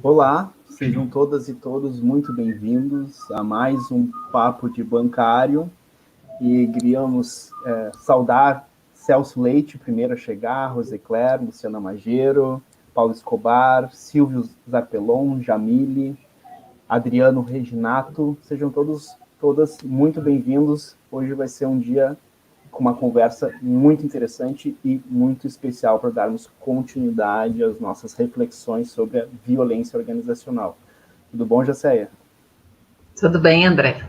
Olá, sejam todas e todos muito bem-vindos a mais um Papo de Bancário e queríamos saudar Celso Leite, primeiro a chegar, Rosicler, Luciana Magero, Paulo Escobar, Silvio Zarpelon, Jamile, Adriano Reginato, sejam todas muito bem-vindos. Hoje vai ser um dia com uma conversa muito interessante e muito especial para darmos continuidade às nossas reflexões sobre a violência organizacional. Tudo bom, Jacéia? Tudo bem, André.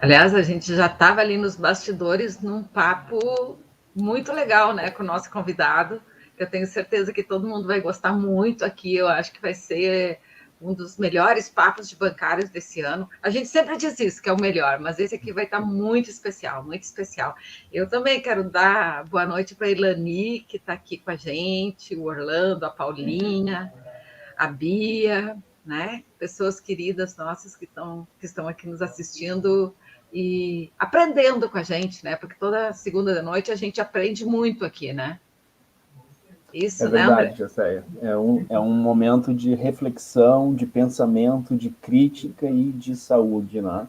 Aliás, a gente já estava ali nos bastidores num papo muito legal, né, com o nosso convidado. Eu tenho certeza que todo mundo vai gostar muito aqui. Eu acho que vai ser um dos melhores papos de bancários desse ano. A gente sempre diz isso, que é o melhor, mas esse aqui vai estar muito especial, muito especial. Eu também quero dar boa noite para a Ilani, que está aqui com a gente, o Orlando, a Paulinha, a Bia, né? Pessoas queridas nossas que estão aqui nos assistindo e aprendendo com a gente, né? Porque toda segunda da noite a gente aprende muito aqui, né? Isso, é verdade, né, Jacéia. É um momento de reflexão, de pensamento, de crítica e de saúde, né?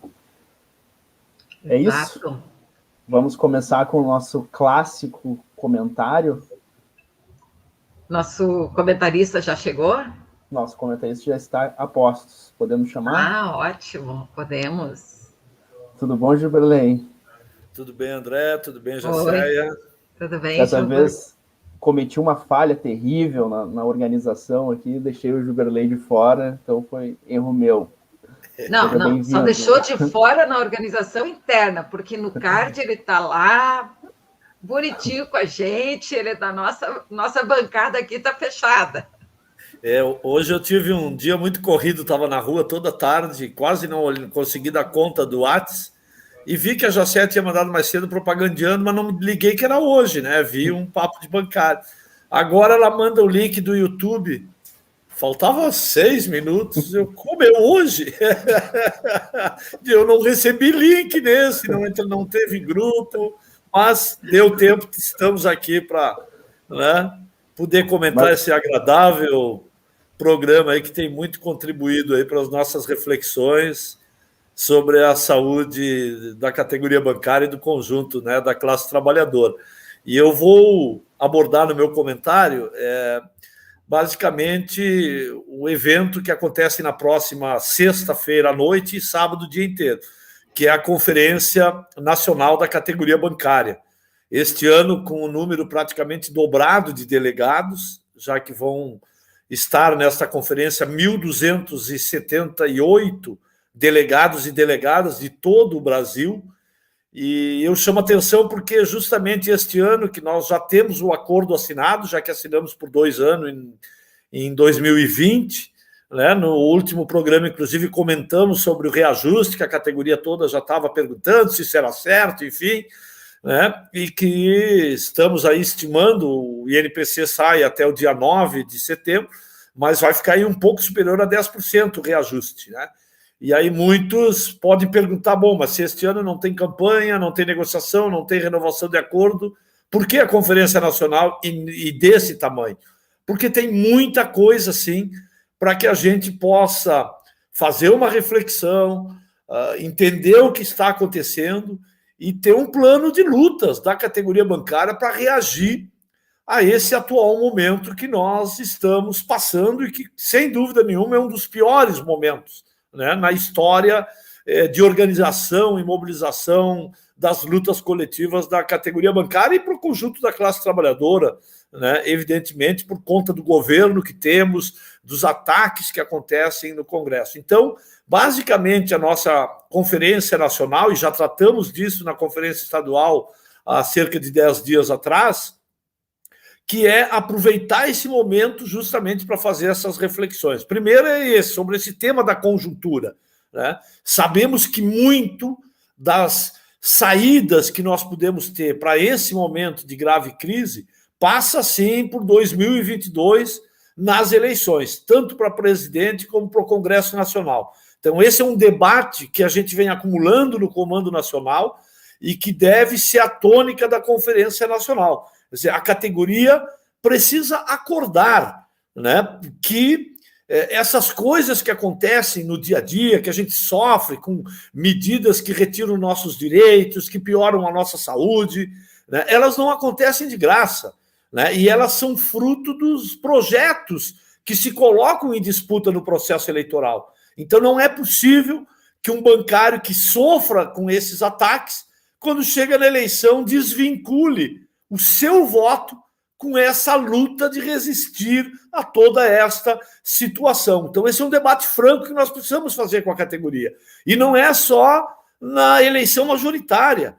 É Exato. Isso? Vamos começar com o nosso clássico comentário. Nosso comentarista já chegou? Nosso comentarista já está a postos. Podemos chamar? Ah, ótimo, podemos. Tudo bom, Gilberley? Tudo bem, André? Tudo bem, Jacéia? Tudo bem, Dessa vez cometi uma falha terrível na organização aqui, deixei o Gilberley de fora, então foi erro meu. Não, só deixou de fora na organização interna, porque no card ele está lá, bonitinho com a gente, ele é da nossa bancada aqui, está fechada. Hoje eu tive um dia muito corrido, estava na rua toda tarde, quase não consegui dar conta do WhatsApp, e vi que a Jacéia tinha mandado mais cedo propagandeando, mas não me liguei que era hoje, né? Vi um papo de bancário. Agora ela manda o link do YouTube. Faltava 6 minutos. Como é hoje? Eu não recebi link nesse, não teve grupo, mas deu tempo, estamos aqui para, né, poder comentar esse agradável programa aí que tem muito contribuído aí para as nossas reflexões sobre a saúde da categoria bancária e do conjunto, né, da classe trabalhadora. E eu vou abordar no meu comentário basicamente o evento que acontece na próxima sexta-feira à noite e sábado o dia inteiro, que é a Conferência Nacional da Categoria Bancária. Este ano, com o número praticamente dobrado de delegados, já que vão estar nesta conferência 1.278 delegados e delegadas de todo o Brasil. E eu chamo atenção porque justamente este ano que nós já temos o acordo assinado, já que assinamos por 2 anos em 2020, né? No último programa, inclusive, comentamos sobre o reajuste, que a categoria toda já estava perguntando se isso era certo, enfim, né? E que estamos aí estimando, o INPC sai até o dia 9 de setembro, mas vai ficar aí um pouco superior a 10% o reajuste, né? E aí muitos podem perguntar, bom, mas se este ano não tem campanha, não tem negociação, não tem renovação de acordo, por que a Conferência Nacional e desse tamanho? Porque tem muita coisa, sim, para que a gente possa fazer uma reflexão, entender o que está acontecendo e ter um plano de lutas da categoria bancária para reagir a esse atual momento que nós estamos passando e que, sem dúvida nenhuma, é um dos piores momentos, né, na história de organização e mobilização das lutas coletivas da categoria bancária e para o conjunto da classe trabalhadora, né, evidentemente por conta do governo que temos, dos ataques que acontecem no Congresso. Então, basicamente, a nossa conferência nacional, e já tratamos disso na conferência estadual há cerca de 10 dias atrás, que é aproveitar esse momento justamente para fazer essas reflexões. Primeiro sobre esse tema da conjuntura, né? Sabemos que muito das saídas que nós podemos ter para esse momento de grave crise passa, sim, por 2022 nas eleições, tanto para presidente como para o Congresso Nacional. Então, esse é um debate que a gente vem acumulando no Comando Nacional e que deve ser a tônica da Conferência Nacional. Quer dizer, a categoria precisa acordar, né, que essas coisas que acontecem no dia a dia, que a gente sofre com medidas que retiram nossos direitos, que pioram a nossa saúde, né, elas não acontecem de graça, né, e elas são fruto dos projetos que se colocam em disputa no processo eleitoral. Então, não é possível que um bancário que sofra com esses ataques, quando chega na eleição, desvincule o seu voto com essa luta de resistir a toda esta situação. Então, esse é um debate franco que nós precisamos fazer com a categoria. E não é só na eleição majoritária.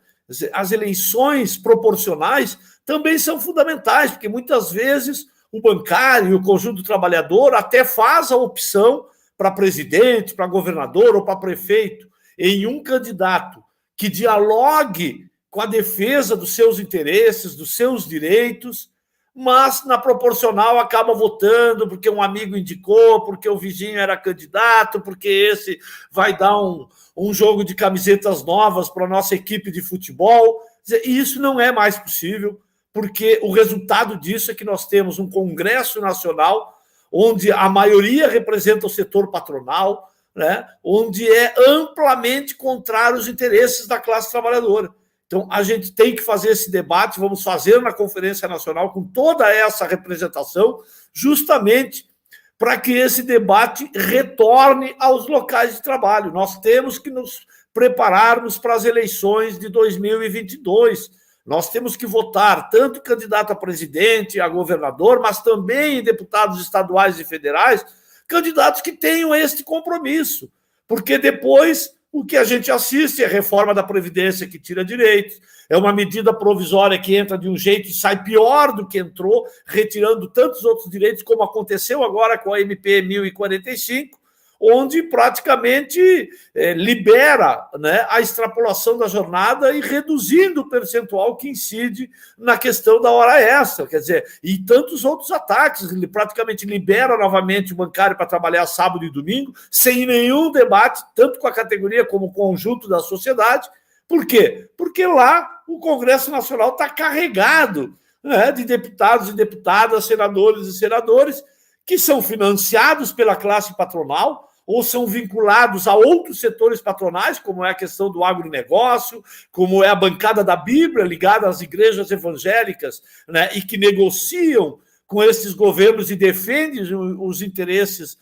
As eleições proporcionais também são fundamentais, porque muitas vezes o bancário e o conjunto do trabalhador até faz a opção para presidente, para governador ou para prefeito em um candidato que dialogue com a defesa dos seus interesses, dos seus direitos, mas na proporcional acaba votando porque um amigo indicou, porque o vizinho era candidato, porque esse vai dar um jogo de camisetas novas para a nossa equipe de futebol. E isso não é mais possível, porque o resultado disso é que nós temos um Congresso Nacional onde a maioria representa o setor patronal, né, onde é amplamente contrário aos interesses da classe trabalhadora. Então, a gente tem que fazer esse debate, vamos fazer na Conferência Nacional com toda essa representação, justamente para que esse debate retorne aos locais de trabalho. Nós temos que nos prepararmos para as eleições de 2022. Nós temos que votar tanto candidato a presidente, a governador, mas também em deputados estaduais e federais, candidatos que tenham este compromisso, porque depois o que a gente assiste é a reforma da Previdência que tira direitos, é uma medida provisória que entra de um jeito e sai pior do que entrou, retirando tantos outros direitos, como aconteceu agora com a MP 1045, onde praticamente libera, né, a extrapolação da jornada e reduzindo o percentual que incide na questão da hora extra, quer dizer, e tantos outros ataques. Ele praticamente libera novamente o bancário para trabalhar sábado e domingo, sem nenhum debate, tanto com a categoria como com o conjunto da sociedade. Por quê? Porque lá o Congresso Nacional está carregado, né, de deputados e deputadas, senadores e senadores, que são financiados pela classe patronal, ou são vinculados a outros setores patronais, como é a questão do agronegócio, como é a bancada da Bíblia, ligada às igrejas evangélicas, né, e que negociam com esses governos e defendem os interesses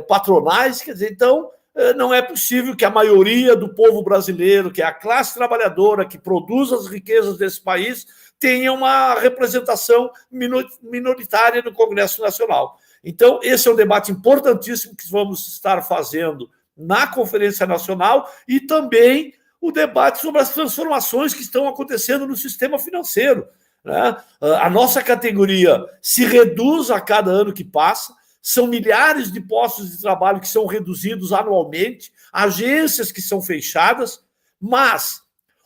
patronais. Quer dizer, então, não é possível que a maioria do povo brasileiro, que é a classe trabalhadora, que produz as riquezas desse país, tenha uma representação minoritária no Congresso Nacional. Então, esse é um debate importantíssimo que vamos estar fazendo na Conferência Nacional e também o debate sobre as transformações que estão acontecendo no sistema financeiro, né? A nossa categoria se reduz a cada ano que passa, são milhares de postos de trabalho que são reduzidos anualmente, agências que são fechadas, mas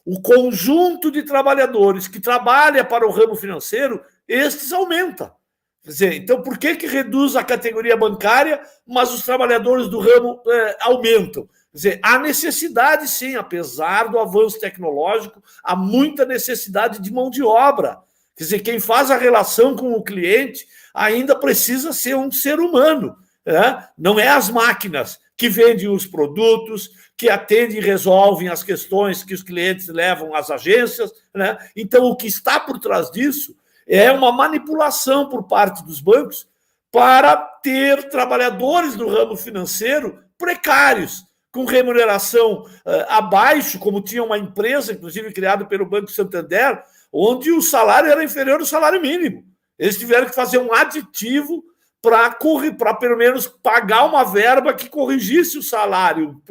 o conjunto de trabalhadores que trabalha para o ramo financeiro, estes aumenta. Quer dizer, então, por que reduz a categoria bancária, mas os trabalhadores do ramo aumentam? Quer dizer, há necessidade, sim, apesar do avanço tecnológico, há muita necessidade de mão de obra. Quer dizer, quem faz a relação com o cliente ainda precisa ser um ser humano, né? Não é as máquinas que vendem os produtos, que atendem e resolvem as questões que os clientes levam às agências, né? Então, o que está por trás disso é uma manipulação por parte dos bancos para ter trabalhadores do ramo financeiro precários, com remuneração abaixo, como tinha uma empresa, inclusive criada pelo Banco Santander, onde o salário era inferior ao salário mínimo. Eles tiveram que fazer um aditivo para pelo menos pagar uma verba que corrigisse o salário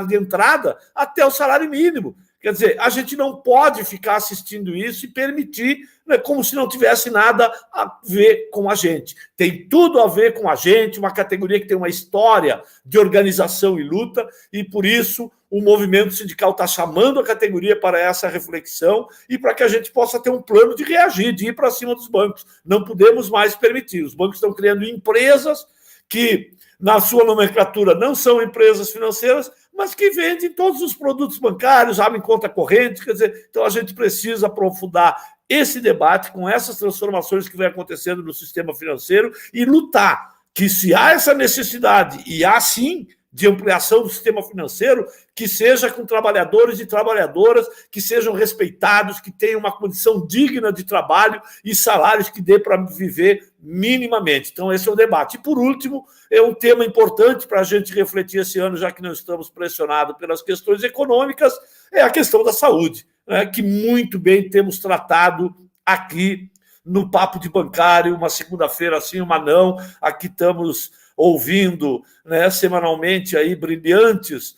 de entrada até o salário mínimo. Quer dizer, a gente não pode ficar assistindo isso e permitir, né, como se não tivesse nada a ver com a gente. Tem tudo a ver com a gente, uma categoria que tem uma história de organização e luta, e por isso o movimento sindical está chamando a categoria para essa reflexão e para que a gente possa ter um plano de reagir, de ir para cima dos bancos. Não podemos mais permitir. Os bancos estão criando empresas que, na sua nomenclatura, não são empresas financeiras, mas que vendem todos os produtos bancários, abrem conta corrente. Quer dizer, então a gente precisa aprofundar esse debate com essas transformações que vem acontecendo no sistema financeiro e lutar que se há essa necessidade, e há sim, de ampliação do sistema financeiro, que seja com trabalhadores e trabalhadoras que sejam respeitados, que tenham uma condição digna de trabalho e salários que dê para viver minimamente. Então, esse é o debate. E, por último, é um tema importante para a gente refletir esse ano, já que não estamos pressionados pelas questões econômicas, é a questão da saúde, né, que muito bem temos tratado aqui no Papo de Bancário, uma segunda-feira sim, uma não. Aqui estamos ouvindo, né, semanalmente aí brilhantes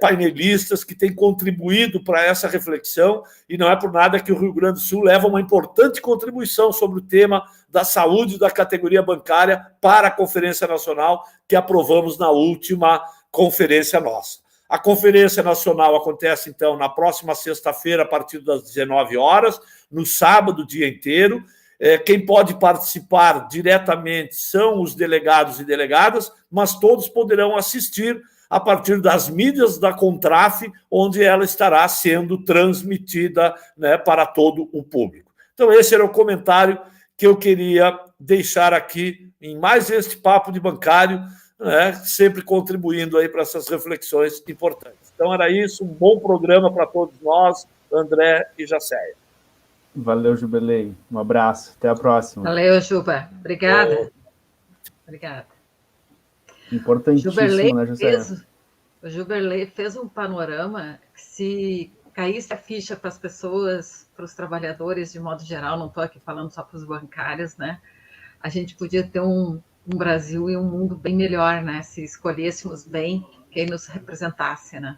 painelistas que têm contribuído para essa reflexão, e não é por nada que o Rio Grande do Sul leva uma importante contribuição sobre o tema da saúde da categoria bancária para a Conferência Nacional que aprovamos na última conferência nossa. A Conferência Nacional acontece, então, na próxima sexta-feira, a partir das 19 horas, no sábado, o dia inteiro. Quem pode participar diretamente são os delegados e delegadas, mas todos poderão assistir a partir das mídias da Contraf, onde ela estará sendo transmitida, né, para todo o público. Então, esse era o comentário que eu queria deixar aqui em mais este Papo de Bancário, né, sempre contribuindo aí para essas reflexões importantes. Então, era isso, um bom programa para todos nós, André e Jacéia. Valeu, Jubilei. Um abraço. Até a próxima. Valeu, Juba. Obrigada. Obrigada. Importantíssimo, né, José? O Juberley fez um panorama que, se caísse a ficha para as pessoas, para os trabalhadores de modo geral, não estou aqui falando só para os bancários, né? A gente podia ter um Brasil e um mundo bem melhor, né? Se escolhêssemos bem quem nos representasse, né?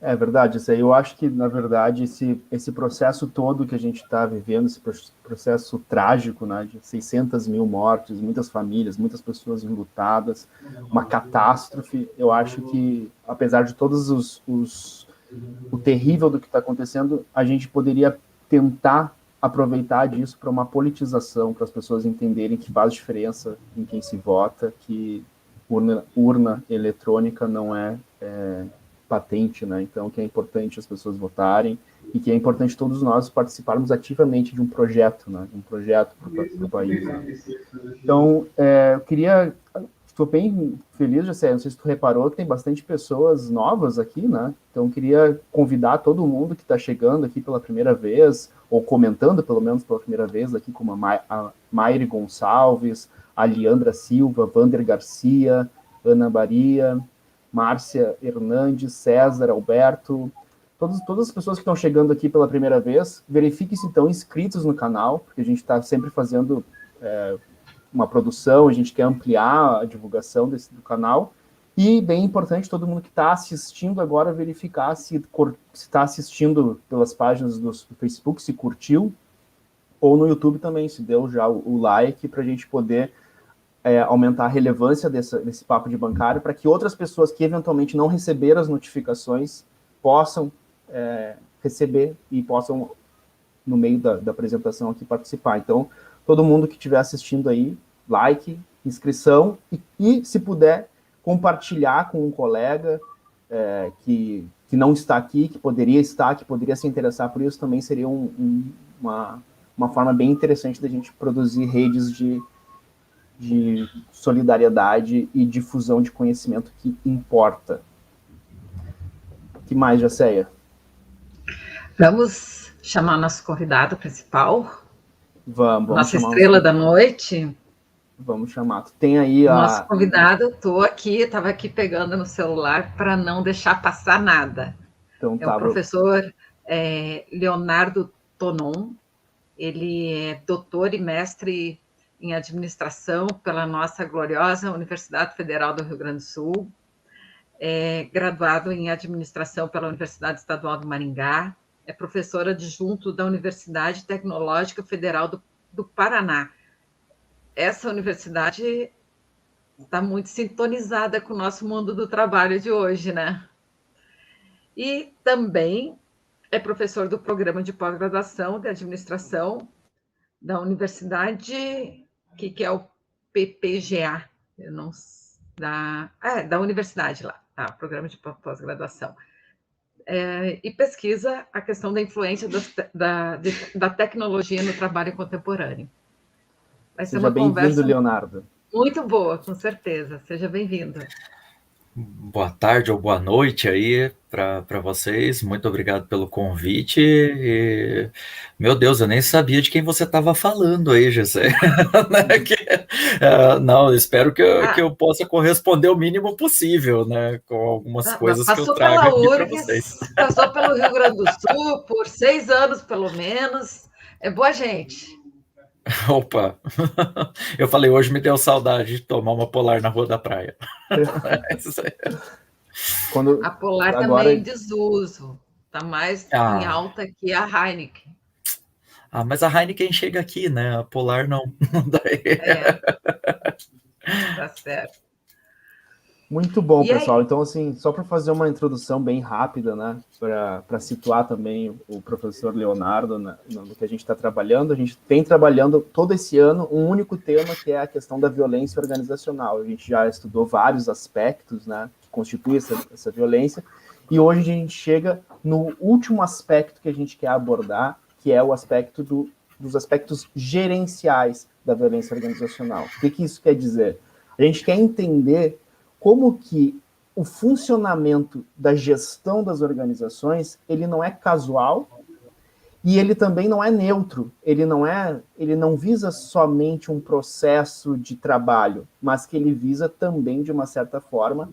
É verdade, isso aí. Eu acho que, na verdade, esse processo todo que a gente está vivendo, esse processo trágico, né, de 600 mil mortes, muitas famílias, muitas pessoas enlutadas, uma catástrofe, eu acho que, apesar de todos o terrível do que está acontecendo, a gente poderia tentar aproveitar disso para uma politização, para as pessoas entenderem que faz diferença em quem se vota, que urna eletrônica não é patente, né? Então, que é importante as pessoas votarem e que é importante todos nós participarmos ativamente de um projeto, né? Um projeto para o país. Né? Então, estou bem feliz, Jacé, não sei se tu reparou que tem bastante pessoas novas aqui, né? Então, queria convidar todo mundo que está chegando aqui pela primeira vez, ou comentando pelo menos pela primeira vez aqui, como a Maire Gonçalves, a Leandra Silva, Vander Garcia, Ana Maria, Márcia Hernandes, César, Alberto, todas as pessoas que estão chegando aqui pela primeira vez, verifiquem se estão inscritos no canal, porque a gente está sempre fazendo uma produção, a gente quer ampliar a divulgação do canal, e bem importante, todo mundo que está assistindo agora verificar se está assistindo pelas páginas do Facebook, se curtiu, ou no YouTube também, se deu já o like, para a gente poder aumentar a relevância desse papo de bancário, para que outras pessoas que eventualmente não receberam as notificações possam receber e possam, no meio da apresentação aqui, participar. Então, todo mundo que estiver assistindo aí, like, inscrição, e se puder, compartilhar com um colega que não está aqui, que poderia estar, que poderia se interessar por isso, também seria uma forma bem interessante da gente produzir redes de solidariedade e difusão de conhecimento que importa. O que mais, Jacéia? Vamos chamar nosso convidado principal? Vamos nossa estrela da noite? Vamos chamar. Tu tem aí nosso convidado, estava aqui pegando no celular para não deixar passar nada. Então, o professor Leonardo Tonon. Ele é doutor e mestre em administração pela nossa gloriosa Universidade Federal do Rio Grande do Sul, é graduado em administração pela Universidade Estadual do Maringá, é professor adjunto da Universidade Tecnológica Federal do Paraná. Essa universidade está muito sintonizada com o nosso mundo do trabalho de hoje, né? E também é professor do programa de pós-graduação de administração da Universidade, que é o PPGA, da universidade lá, tá? Programa de pós-graduação. E pesquisa a questão da influência da tecnologia no trabalho contemporâneo. Seja bem-vindo, Leonardo. Muito boa, com certeza. Seja bem-vindo. Boa tarde ou boa noite aí para vocês. Muito obrigado pelo convite. E, meu Deus, eu nem sabia de quem você estava falando aí, José. Né? Não, espero que eu possa corresponder o mínimo possível, né? Com algumas coisas que eu Passou trago pela aqui para URGS, vocês. passou pelo Rio Grande do Sul por 6 anos, pelo menos. É boa gente. Opa! Eu falei, hoje me deu saudade de tomar uma polar na Rua da Praia. A polar agora... também em desuso. Está mais em alta que a Heineken. Mas a Heineken chega aqui, né? A polar não. Tá certo. Muito bom, pessoal. Então, assim, só para fazer uma introdução bem rápida, né, para situar também o professor Leonardo no que a gente está trabalhando, a gente tem trabalhando todo esse ano um único tema, que é a questão da violência organizacional. A gente já estudou vários aspectos, né, que constituem essa violência, e hoje a gente chega no último aspecto que a gente quer abordar, que é o aspecto dos aspectos gerenciais da violência organizacional. O que isso quer dizer? A gente quer entender como que o funcionamento da gestão das organizações, ele não é casual e ele também não é neutro. Ele não visa somente um processo de trabalho, mas que ele visa também, de uma certa forma,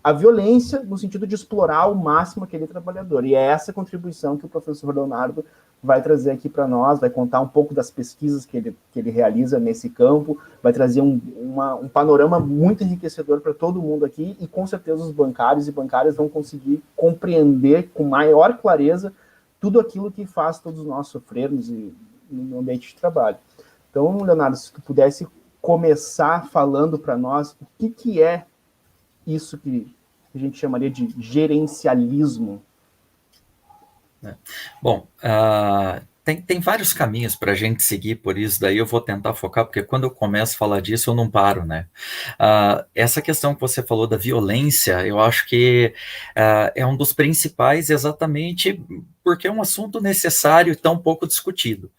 a violência no sentido de explorar ao máximo aquele trabalhador. E é essa contribuição que o professor Leonardo vai trazer aqui para nós, vai contar um pouco das pesquisas que ele realiza nesse campo, vai trazer um panorama muito enriquecedor para todo mundo aqui, e com certeza os bancários e bancárias vão conseguir compreender com maior clareza tudo aquilo que faz todos nós sofrermos no ambiente de trabalho. Então, Leonardo, se tu pudesse começar falando para nós o que é isso que a gente chamaria de gerencialismo. Bom, tem vários caminhos para a gente seguir, por isso daí eu vou tentar focar, porque quando eu começo a falar disso eu não paro, né? Essa questão que você falou da violência, eu acho que é um dos principais, exatamente porque é um assunto necessário e tão pouco discutido.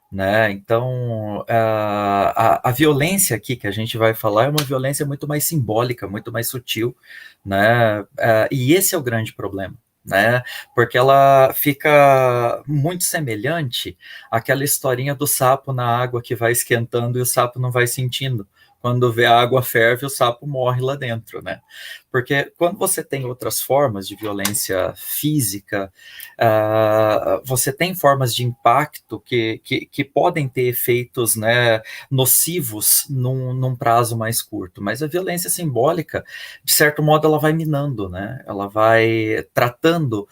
Né? Então, a violência aqui que a gente vai falar é uma violência muito mais simbólica, muito mais sutil, né? E esse é o grande problema, né? Porque ela fica muito semelhante àquela historinha do sapo na água que vai esquentando e o sapo não vai sentindo. Quando vê a água ferve, o sapo morre lá dentro, né? Porque quando você tem outras formas de violência física, você tem formas de impacto que podem ter efeitos, né, nocivos num prazo mais curto. Mas a violência simbólica, de certo modo, ela vai minando, né? Ela vai tratando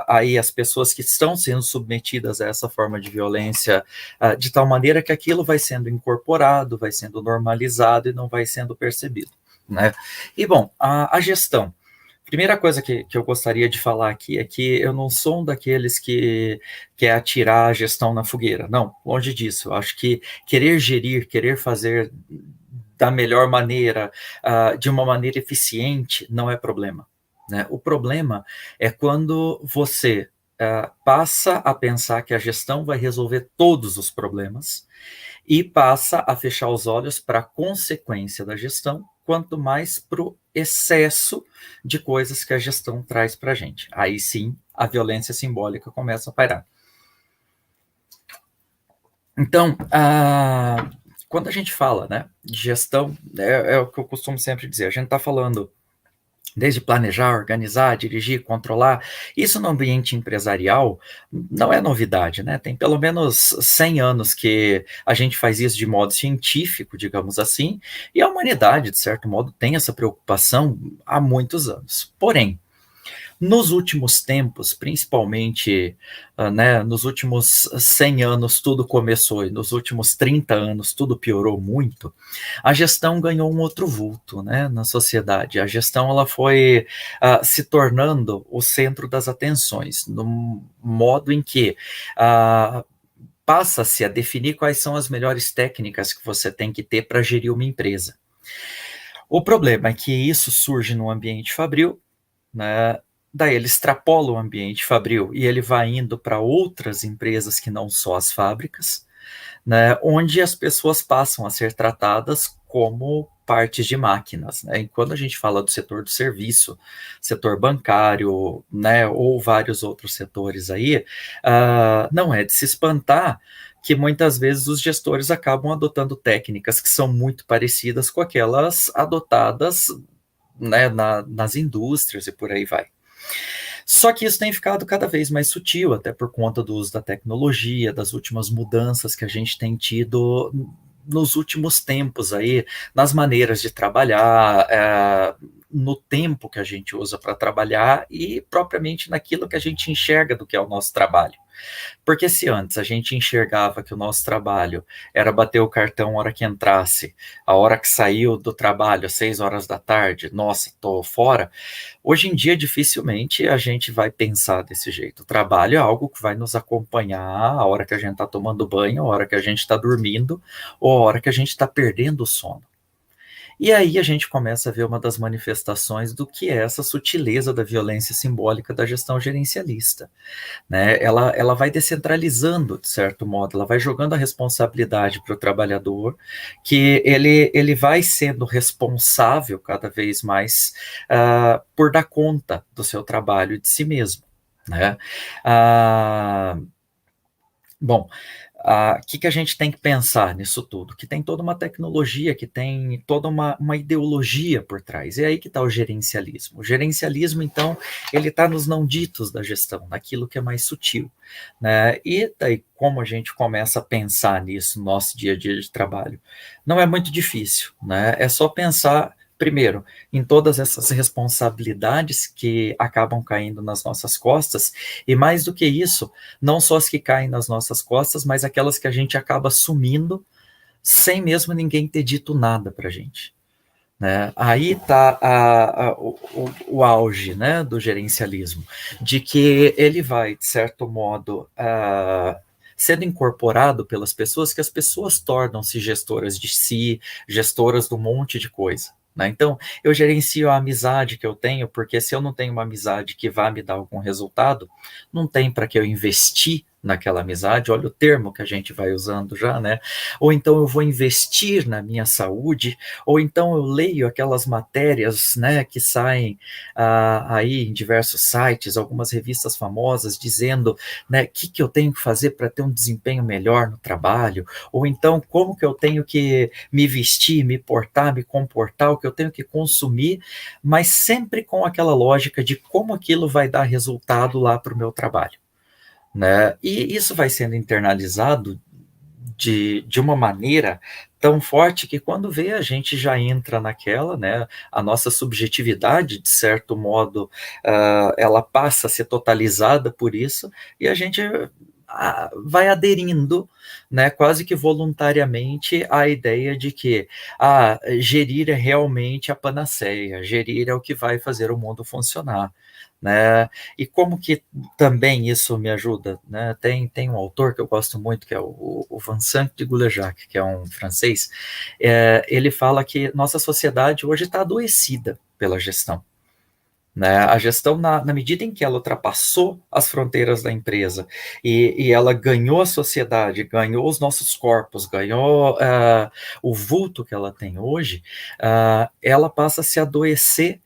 aí as pessoas que estão sendo submetidas a essa forma de violência de tal maneira que aquilo vai sendo incorporado, vai sendo normalizado e não vai sendo percebido, né? E, bom, a gestão. Primeira coisa que eu gostaria de falar aqui é que eu não sou um daqueles que quer atirar a gestão na fogueira. Não, longe disso. Eu acho que querer gerir, querer fazer da melhor maneira, de uma maneira eficiente, não é problema, né? O problema é quando você passa a pensar que a gestão vai resolver todos os problemas e passa a fechar os olhos para a consequência da gestão, quanto mais para o excesso de coisas que a gestão traz para a gente. Aí sim, a violência simbólica começa a pairar. Então, quando a gente fala, né, de gestão, é o que eu costumo sempre dizer, a gente está falando desde planejar, organizar, dirigir, controlar, isso no ambiente empresarial não é novidade, né? Tem pelo menos 100 anos que a gente faz isso de modo científico, digamos assim, e a humanidade, de certo modo, tem essa preocupação há muitos anos. Porém, nos últimos tempos, principalmente, né, nos últimos 100 anos tudo começou e nos últimos 30 anos tudo piorou muito, a gestão ganhou um outro vulto, né, na sociedade. A gestão ela foi se tornando o centro das atenções, no modo em que passa-se a definir quais são as melhores técnicas que você tem que ter para gerir uma empresa. O problema é que isso surge no ambiente fabril, né? Daí ele extrapola o ambiente fabril e ele vai indo para outras empresas que não só as fábricas, né, onde as pessoas passam a ser tratadas como partes de máquinas, né? E quando a gente fala do setor do serviço, setor bancário, né, ou vários outros setores aí, não é de se espantar que muitas vezes os gestores acabam adotando técnicas que são muito parecidas com aquelas adotadas, né, nas indústrias e por aí vai. Só que isso tem ficado cada vez mais sutil, até por conta do uso da tecnologia, das últimas mudanças que a gente tem tido nos últimos tempos aí, nas maneiras de trabalhar, no tempo que a gente usa para trabalhar e propriamente naquilo que a gente enxerga do que é o nosso trabalho. Porque se antes a gente enxergava que o nosso trabalho era bater o cartão a hora que entrasse, a hora que saiu do trabalho, às 6 horas da tarde, nossa, tô fora. Hoje em dia, dificilmente a gente vai pensar desse jeito. O trabalho é algo que vai nos acompanhar a hora que a gente está tomando banho, a hora que a gente está dormindo, ou a hora que a gente está perdendo o sono. E aí a gente começa a ver uma das manifestações do que é essa sutileza da violência simbólica da gestão gerencialista, né? Ela vai descentralizando, de certo modo, ela vai jogando a responsabilidade para o trabalhador, que ele vai sendo responsável cada vez mais por dar conta do seu trabalho e de si mesmo, né? Bom, o que a gente tem que pensar nisso tudo? Que tem toda uma tecnologia, que tem toda uma ideologia por trás. E aí que está o gerencialismo. O gerencialismo, então, ele está nos não ditos da gestão, naquilo que é mais sutil, né? E daí, como a gente começa a pensar nisso no nosso dia a dia de trabalho? Não é muito difícil, né? É só pensar, primeiro, em todas essas responsabilidades que acabam caindo nas nossas costas, e mais do que isso, não só as que caem nas nossas costas, mas aquelas que a gente acaba assumindo sem mesmo ninguém ter dito nada para a gente. Né? Aí está o auge, né, do gerencialismo, de que ele vai, de certo modo, sendo incorporado pelas pessoas, que as pessoas tornam-se gestoras de si, gestoras de um monte de coisa. Né? Então, eu gerencio a amizade que eu tenho, porque se eu não tenho uma amizade que vá me dar algum resultado, não tem para que eu investir naquela amizade, olha o termo que a gente vai usando já, né? Ou então eu vou investir na minha saúde, ou então eu leio aquelas matérias, né, que saem aí em diversos sites, algumas revistas famosas, dizendo, né, o que eu tenho que fazer para ter um desempenho melhor no trabalho, ou então como que eu tenho que me vestir, me portar, me comportar, o que eu tenho que consumir, mas sempre com aquela lógica de como aquilo vai dar resultado lá para o meu trabalho. Né? E isso vai sendo internalizado de uma maneira tão forte que quando vê a gente já entra naquela, né, a nossa subjetividade, de certo modo, ela passa a ser totalizada por isso, e a gente vai aderindo, né, quase que voluntariamente à ideia de que gerir é realmente a panaceia, gerir é o que vai fazer o mundo funcionar. Né? E como que também isso me ajuda, né? Tem um autor que eu gosto muito, que é o Vincent de Goulejac, que é um francês, ele fala que nossa sociedade hoje está adoecida pela gestão. Né? A gestão, na medida em que ela ultrapassou as fronteiras da empresa e ela ganhou a sociedade, ganhou os nossos corpos, ganhou o vulto que ela tem hoje, ela passa a se adoecer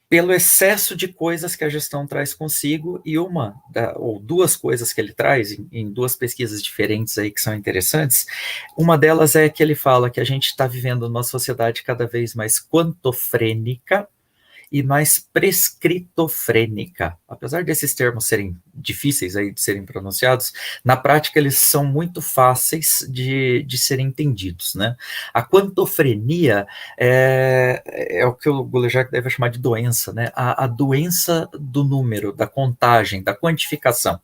pelo excesso de coisas que a gestão traz consigo, e ou duas coisas que ele traz, em duas pesquisas diferentes aí que são interessantes. Uma delas é que ele fala que a gente está vivendo numa sociedade cada vez mais quantofrênica e mais prescritofrênica. Apesar desses termos serem difíceis aí de serem pronunciados, na prática eles são muito fáceis de serem entendidos, né? A quantofrenia é o que o Goulejac deve chamar de doença, né? A doença do número, da contagem, da quantificação,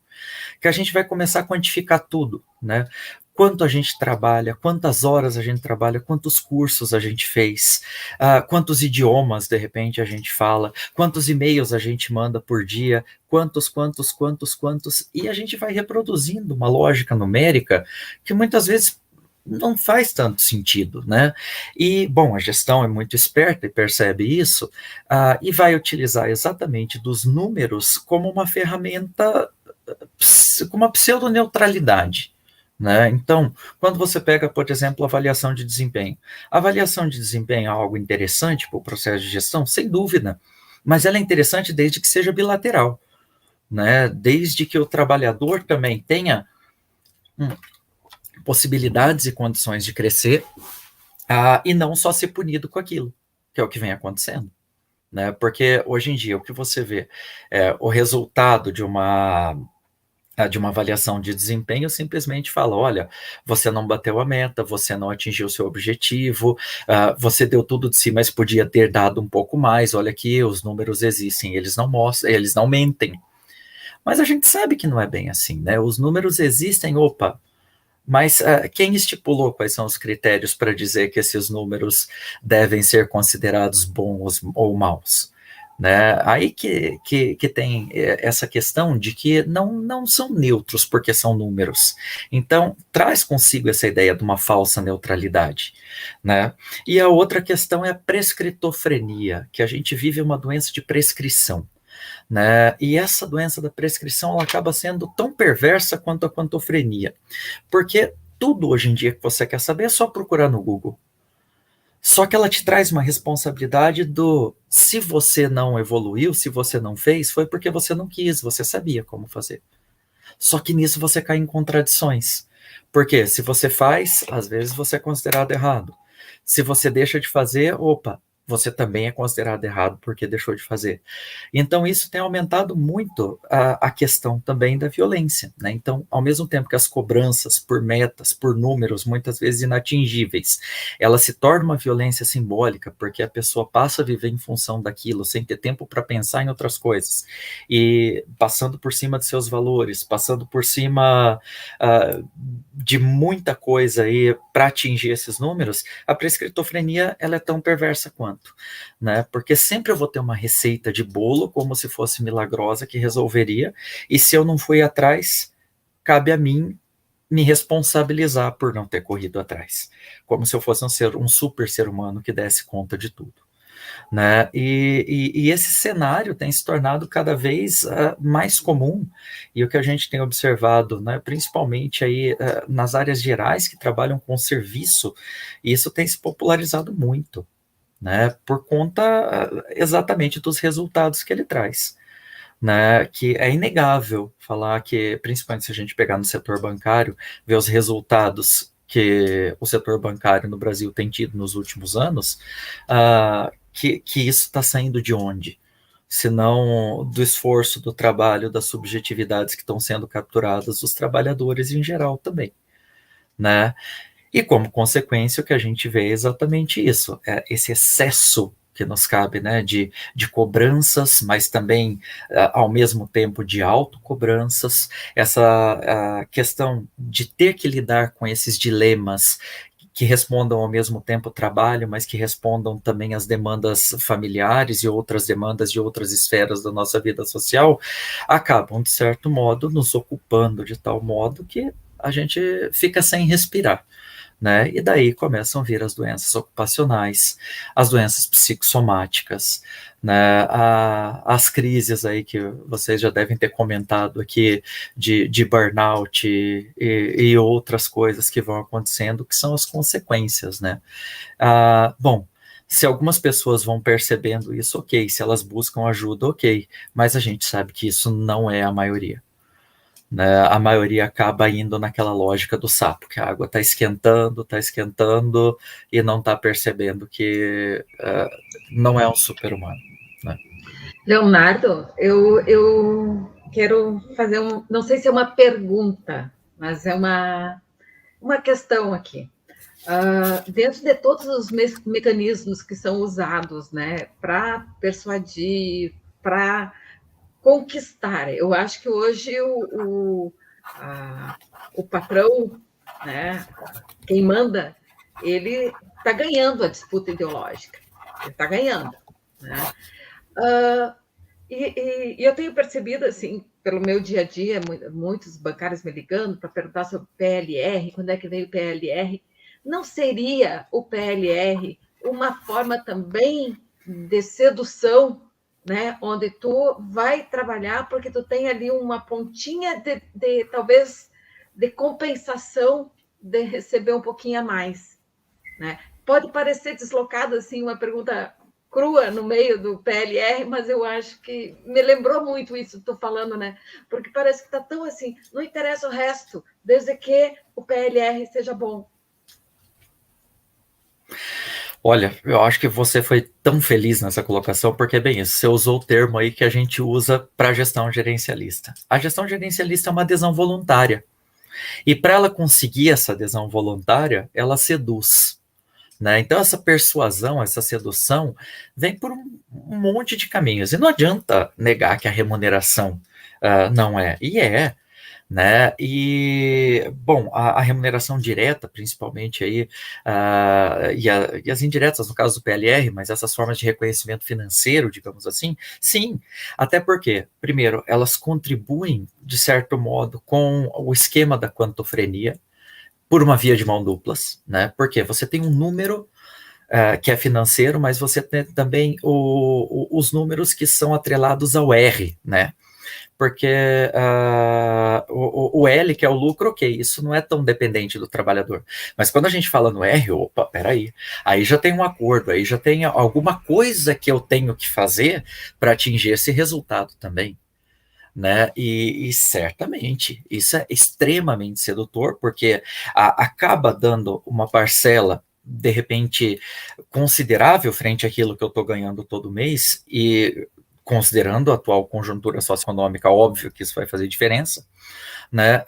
que a gente vai começar a quantificar tudo, né? Quanto a gente trabalha, quantas horas a gente trabalha, quantos cursos a gente fez, quantos idiomas, de repente, a gente fala, quantos e-mails a gente manda por dia, quantos, e a gente vai reproduzindo uma lógica numérica que muitas vezes não faz tanto sentido, né? E, bom, a gestão é muito esperta e percebe isso, e vai utilizar exatamente dos números como uma ferramenta, com uma pseudoneutralidade, né? Então, quando você pega, por exemplo, a avaliação de desempenho. A avaliação de desempenho é algo interessante para o processo de gestão? Sem dúvida, mas ela é interessante desde que seja bilateral, né? Desde que o trabalhador também tenha possibilidades e condições de crescer, e não só ser punido com aquilo, que é o que vem acontecendo. Né? Porque hoje em dia o que você vê é o resultado de uma avaliação de desempenho simplesmente fala, olha, você não bateu a meta, você não atingiu o seu objetivo, você deu tudo de si, mas podia ter dado um pouco mais, olha aqui, os números existem, eles não mostram, eles não mentem. Mas a gente sabe que não é bem assim, né? Os números existem, opa, mas quem estipulou quais são os critérios para dizer que esses números devem ser considerados bons ou maus? Né? Aí que tem essa questão de que não são neutros porque são números. Então, traz consigo essa ideia de uma falsa neutralidade. Né? E a outra questão é a prescritofrenia, que a gente vive uma doença de prescrição. Né? E essa doença da prescrição ela acaba sendo tão perversa quanto a quantofrenia, porque tudo hoje em dia que você quer saber é só procurar no Google. Só que ela te traz uma responsabilidade do se você não evoluiu, se você não fez, foi porque você não quis, você sabia como fazer. Só que nisso você cai em contradições. Porque se você faz, às vezes você é considerado errado. Se você deixa de fazer, opa, você também é considerado errado porque deixou de fazer. Então, isso tem aumentado muito a questão também da violência. Né? Então, ao mesmo tempo que as cobranças por metas, por números, muitas vezes inatingíveis, ela se torna uma violência simbólica, porque a pessoa passa a viver em função daquilo, sem ter tempo para pensar em outras coisas, e passando por cima de seus valores, passando por cima de muita coisa aí para atingir esses números, a prescritofrenia ela é tão perversa quanto. Né? Porque sempre eu vou ter uma receita de bolo como se fosse milagrosa que resolveria, e se eu não fui atrás, cabe a mim me responsabilizar por não ter corrido atrás, como se eu fosse um super ser humano que desse conta de tudo. Né? E esse cenário tem se tornado cada vez mais comum, e o que a gente tem observado, né, principalmente aí, nas áreas gerais que trabalham com serviço, isso tem se popularizado muito. Né, por conta exatamente dos resultados que ele traz. Né, que é inegável falar que, principalmente se a gente pegar no setor bancário, ver os resultados que o setor bancário no Brasil tem tido nos últimos anos, que isso está saindo de onde? Se não do esforço, do trabalho, das subjetividades que estão sendo capturadas dos trabalhadores em geral também. Né? E como consequência, o que a gente vê é exatamente isso, é esse excesso que nos cabe, né, de cobranças, mas também, ao mesmo tempo, de autocobranças, essa questão de ter que lidar com esses dilemas que respondam ao mesmo tempo o trabalho, mas que respondam também às demandas familiares e outras demandas de outras esferas da nossa vida social, acabam, de certo modo, nos ocupando de tal modo que a gente fica sem respirar. Né? E daí começam a vir as doenças ocupacionais, as doenças psicossomáticas, né? As crises aí que vocês já devem ter comentado aqui de burnout e outras coisas que vão acontecendo, que são as consequências, né? Bom, se algumas pessoas vão percebendo isso, ok, se elas buscam ajuda, ok, mas a gente sabe que isso não é a maioria. Né, a maioria acaba indo naquela lógica do sapo, que a água está esquentando e não está percebendo que não é um super-humano. Né? Leonardo, eu quero fazer não sei se é uma pergunta, mas é uma questão aqui. Dentro de todos os mecanismos que são usados, né, para persuadir, para conquistar. Eu acho que hoje o patrão, né, quem manda, ele está ganhando a disputa ideológica. Ele está ganhando. Né? E eu tenho percebido, assim, pelo meu dia a dia, muitos bancários me ligando para perguntar sobre o PLR, quando é que veio o PLR. Não seria o PLR uma forma também de sedução, né, onde tu vai trabalhar porque tu tem ali uma pontinha de talvez de compensação de receber um pouquinho a mais, né? Pode parecer deslocado, assim, uma pergunta crua no meio do PLR, mas eu acho que me lembrou muito isso que estou falando, né? Porque parece que está tão assim, não interessa o resto, desde que o PLR seja bom. Olha, eu acho que você foi tão feliz nessa colocação, porque, bem, você usou o termo aí que a gente usa para a gestão gerencialista. A gestão gerencialista é uma adesão voluntária. E para ela conseguir essa adesão voluntária, ela seduz. Né? Então, essa persuasão, essa sedução, vem por um monte de caminhos. E não adianta negar que a remuneração não é. E é. Né? E, bom, a remuneração direta, principalmente aí, e as indiretas, no caso do PLR, mas essas formas de reconhecimento financeiro, digamos assim, sim, até porque, primeiro, elas contribuem, de certo modo, com o esquema da quantofrenia, por uma via de mão duplas, né? Porque você tem um número que é financeiro, mas você tem também os números que são atrelados ao R, né? Porque o L, que é o lucro, ok, isso não é tão dependente do trabalhador. Mas quando a gente fala no R, opa, peraí, aí já tem um acordo, aí já tem alguma coisa que eu tenho que fazer para atingir esse resultado também. Né? E certamente isso é extremamente sedutor, porque acaba dando uma parcela de repente considerável frente àquilo que eu estou ganhando todo mês, e considerando a atual conjuntura socioeconômica, óbvio que isso vai fazer diferença, né?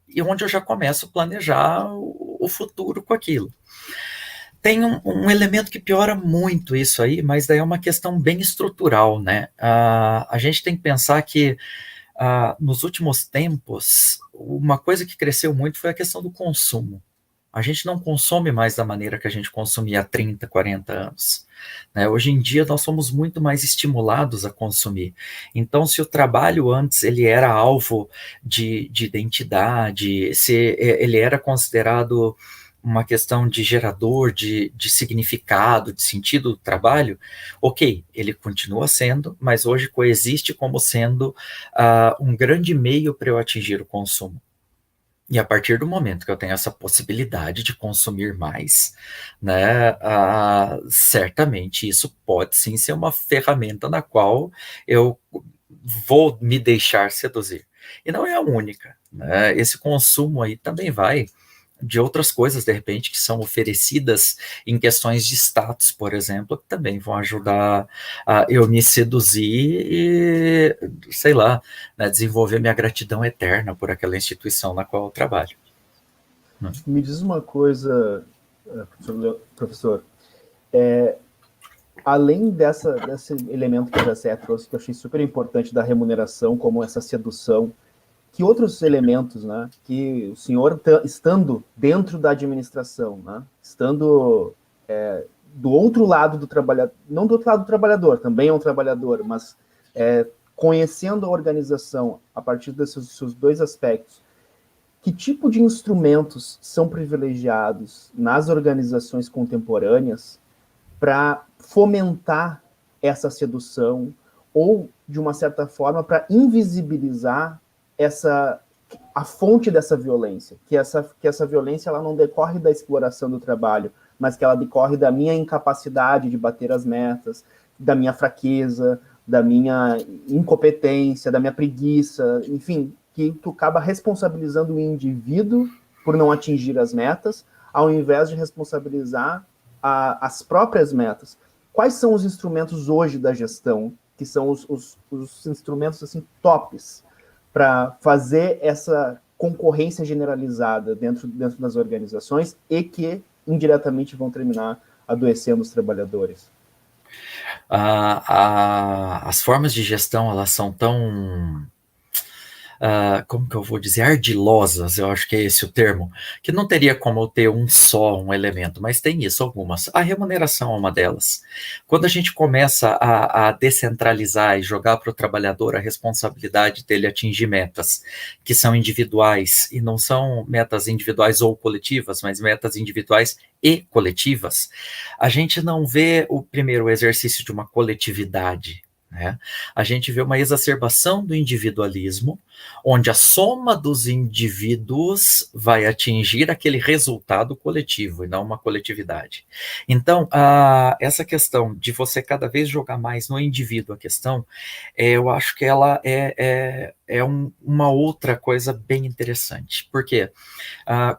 E onde eu já começo a planejar o futuro com aquilo. Tem um elemento que piora muito isso aí, mas daí é uma questão bem estrutural, né? A gente tem que pensar que nos últimos tempos, uma coisa que cresceu muito foi a questão do consumo. A gente não consome mais da maneira que a gente consumia há 30, 40 anos. Né? Hoje em dia nós somos muito mais estimulados a consumir. Então, se o trabalho antes ele era alvo de identidade, se ele era considerado uma questão de gerador, de significado, de sentido do trabalho, ok, ele continua sendo, mas hoje coexiste como sendo um grande meio para eu atingir o consumo. E a partir do momento que eu tenho essa possibilidade de consumir mais, né, certamente isso pode sim ser uma ferramenta na qual eu vou me deixar seduzir. E não é a única, né? Esse consumo aí também vai de outras coisas, de repente, que são oferecidas em questões de status, por exemplo, que também vão ajudar a eu me seduzir e, sei lá, né, desenvolver minha gratidão eterna por aquela instituição na qual eu trabalho. Me diz uma coisa, professor, além desse elemento que a Jacé trouxe, que eu achei super importante da remuneração, como essa sedução, que outros elementos, né, que o senhor, estando dentro da administração, né, estando do outro lado do trabalhador, não do outro lado do trabalhador, também é um trabalhador, mas conhecendo a organização a partir desses seus dois aspectos, que tipo de instrumentos são privilegiados nas organizações contemporâneas para fomentar essa sedução ou, de uma certa forma, para invisibilizar a fonte dessa violência, que essa violência ela não decorre da exploração do trabalho, mas que ela decorre da minha incapacidade de bater as metas, da minha fraqueza, da minha incompetência, da minha preguiça, enfim, que tu acaba responsabilizando o indivíduo por não atingir as metas, ao invés de responsabilizar as próprias metas. Quais são os instrumentos hoje da gestão, que são os instrumentos assim, tops, para fazer essa concorrência generalizada dentro das organizações e que indiretamente vão terminar adoecendo os trabalhadores? As formas de gestão, elas são tão, como que eu vou dizer, ardilosas, eu acho que é esse o termo, que não teria como eu ter um elemento, mas tem isso, algumas. A remuneração é uma delas. Quando a gente começa a descentralizar e jogar para o trabalhador a responsabilidade dele atingir metas que são individuais, e não são metas individuais ou coletivas, mas metas individuais e coletivas, a gente não vê o exercício de uma coletividade, né? A gente vê uma exacerbação do individualismo, onde a soma dos indivíduos vai atingir aquele resultado coletivo e não uma coletividade. Então, essa questão de você cada vez jogar mais no indivíduo, a questão, eu acho que ela uma outra coisa bem interessante. Por quê?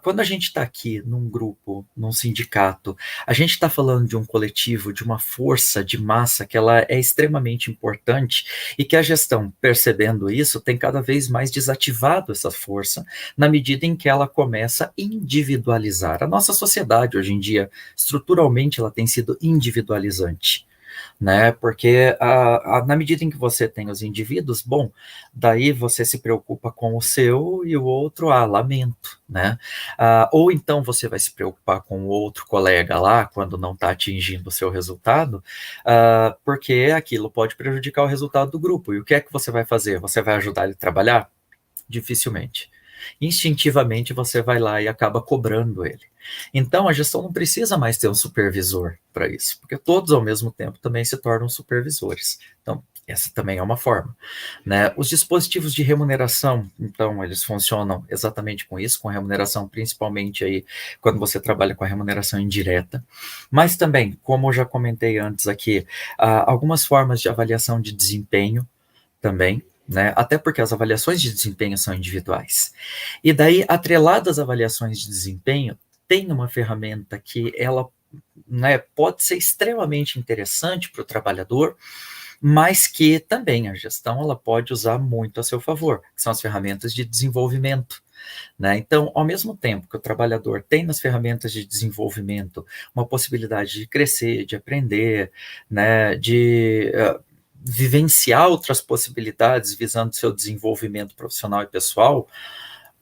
Quando a gente está aqui num grupo, num sindicato, a gente está falando de um coletivo, de uma força de massa que ela é extremamente importante e que a gestão, percebendo isso, tem cada vez mais desativado essa força na medida em que ela começa a individualizar. A nossa sociedade hoje em dia, estruturalmente, ela tem sido individualizante, né? Porque na medida em que você tem os indivíduos, bom, daí você se preocupa com o seu e o outro, lamento, né? Ou então você vai se preocupar com o outro colega lá, quando não está atingindo o seu resultado, porque aquilo pode prejudicar o resultado do grupo. E o que é que você vai fazer? Você vai ajudar ele a trabalhar? Dificilmente. Instintivamente você vai lá e acaba cobrando ele. Então a gestão não precisa mais ter um supervisor para isso, porque todos ao mesmo tempo também se tornam supervisores. Então essa também é uma forma, né? Os dispositivos de remuneração, então eles funcionam exatamente com isso, com remuneração principalmente aí quando você trabalha com a remuneração indireta, mas também, como eu já comentei antes aqui, algumas formas de avaliação de desempenho também, né? Até porque as avaliações de desempenho são individuais. E daí, atrelado às avaliações de desempenho, tem uma ferramenta que ela, né, pode ser extremamente interessante para o trabalhador, mas que também a gestão ela pode usar muito a seu favor, que são as ferramentas de desenvolvimento, né? Então, ao mesmo tempo que o trabalhador tem nas ferramentas de desenvolvimento uma possibilidade de crescer, de aprender, né, de vivenciar outras possibilidades visando seu desenvolvimento profissional e pessoal,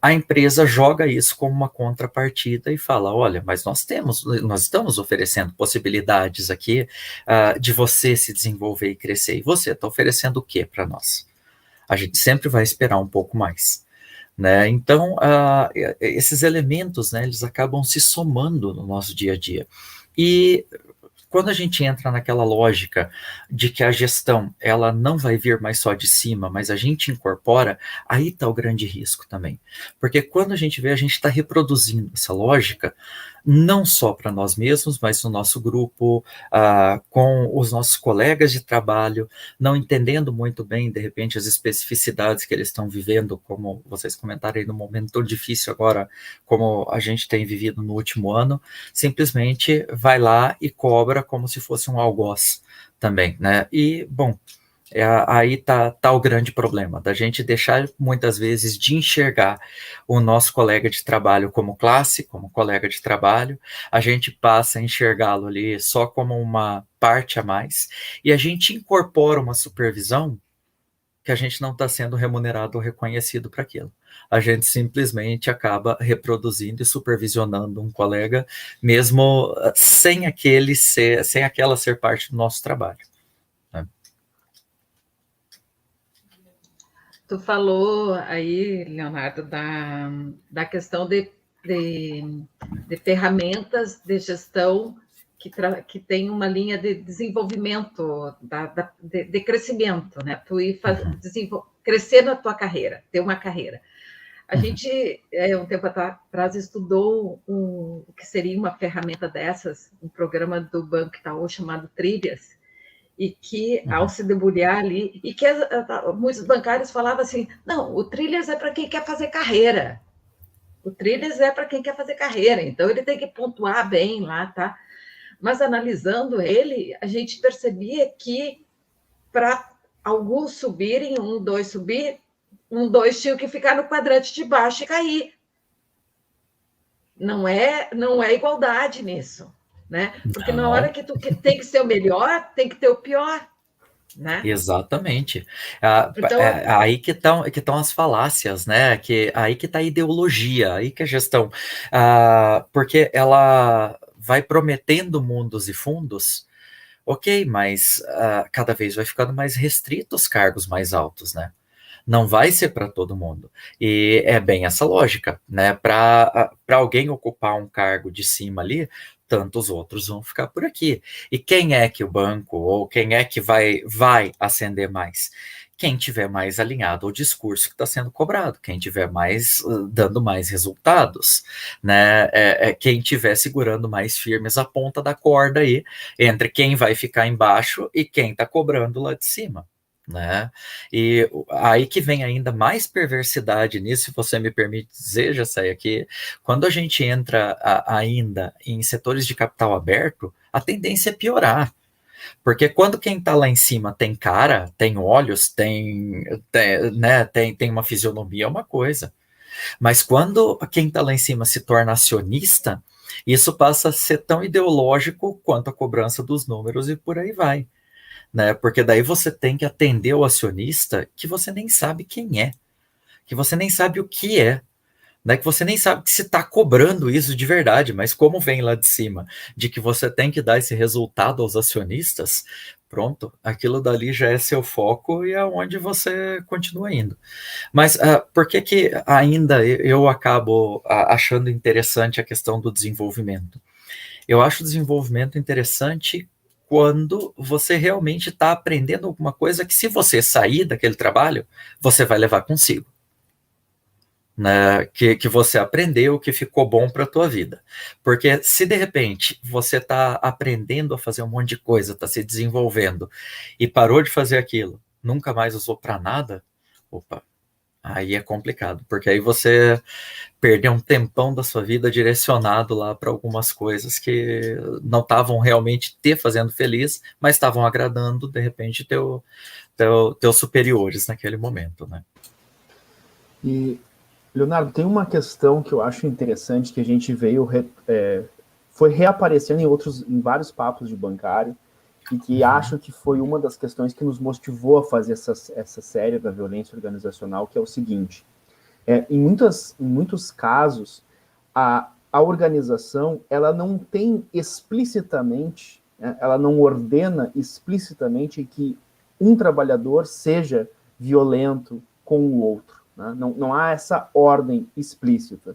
a empresa joga isso como uma contrapartida e fala, olha, mas nós estamos oferecendo possibilidades aqui de você se desenvolver e crescer, e você está oferecendo o que para nós? A gente sempre vai esperar um pouco mais, né? Então, esses elementos, né, eles acabam se somando no nosso dia a dia. E quando a gente entra naquela lógica de que a gestão ela não vai vir mais só de cima, mas a gente incorpora, aí está o grande risco também. Porque quando a gente vê, a gente está reproduzindo essa lógica, não só para nós mesmos, mas no nosso grupo, com os nossos colegas de trabalho, não entendendo muito bem, de repente, as especificidades que eles estão vivendo, como vocês comentaram aí, num momento tão difícil agora, como a gente tem vivido no último ano, simplesmente vai lá e cobra como se fosse um algoz também, né? E, bom, aí tá o grande problema, da gente deixar muitas vezes de enxergar o nosso colega de trabalho como classe, como colega de trabalho, a gente passa a enxergá-lo ali só como uma parte a mais, e a gente incorpora uma supervisão que a gente não está sendo remunerado ou reconhecido para aquilo. A gente simplesmente acaba reproduzindo e supervisionando um colega, mesmo sem aquela ser parte do nosso trabalho. Tu falou aí, Leonardo, da questão de ferramentas de gestão que tem uma linha de desenvolvimento, de crescimento, né? Tu ir crescer na tua carreira, ter uma carreira. A gente, um tempo atrás, estudou o que seria uma ferramenta dessas, um programa do Banco Itaú chamado Trilhas, e que, ao se debulhar ali, e que muitos bancários falavam assim, não, o Trilhas é para quem quer fazer carreira. O Trilhas é para quem quer fazer carreira, então ele tem que pontuar bem lá, tá? Mas analisando ele, a gente percebia que para alguns subirem, 1, 2 subir, 1, 2 tinham que ficar no quadrante de baixo e cair. Não é igualdade nisso, né? Porque na hora que tem que ser o melhor, tem que ter o pior, né? Exatamente. Então, aí que estão as falácias, né? Aí que está a ideologia, aí que a gestão, porque ela vai prometendo mundos e fundos, ok, mas cada vez vai ficando mais restrito os cargos mais altos, né? Não vai ser para todo mundo. E é bem essa lógica, né? Para alguém ocupar um cargo de cima ali, tantos outros vão ficar por aqui. E quem é que o banco, ou quem é que vai ascender mais? Quem tiver mais alinhado ao discurso que está sendo cobrado, quem tiver mais dando mais resultados, né? Quem tiver segurando mais firmes a ponta da corda aí, entre quem vai ficar embaixo e quem está cobrando lá de cima. Né? E aí que vem ainda mais perversidade nisso, se você me permite dizer, já sai aqui, quando a gente entra ainda em setores de capital aberto, a tendência é piorar. Porque quando quem está lá em cima tem cara, tem olhos, né, tem uma fisionomia, é uma coisa. Mas quando quem está lá em cima se torna acionista, isso passa a ser tão ideológico quanto a cobrança dos números e por aí vai. Né? Porque daí você tem que atender o acionista que você nem sabe quem é, que você nem sabe o que é, né? Que você nem sabe que se está cobrando isso de verdade, mas como vem lá de cima, de que você tem que dar esse resultado aos acionistas, pronto, aquilo dali já é seu foco e é onde você continua indo. Mas por que ainda eu acabo achando interessante a questão do desenvolvimento? Eu acho o desenvolvimento interessante quando você realmente está aprendendo alguma coisa que, se você sair daquele trabalho, você vai levar consigo. Né? Que você aprendeu, que ficou bom para a tua vida. Porque se de repente você está aprendendo a fazer um monte de coisa, está se desenvolvendo, e parou de fazer aquilo, nunca mais usou para nada, opa, aí é complicado, porque aí você perdeu um tempão da sua vida direcionado lá para algumas coisas que não estavam realmente te fazendo feliz, mas estavam agradando, de repente, teus superiores naquele momento, né? E, Leonardo, tem uma questão que eu acho interessante, que a gente foi reaparecendo em vários papos de bancário, e que acho que foi uma das questões que nos motivou a fazer essa série da violência organizacional, que é o seguinte: em muitos casos, a organização, ela não tem explicitamente, ela não ordena explicitamente que um trabalhador seja violento com o outro. Né? Não há essa ordem explícita.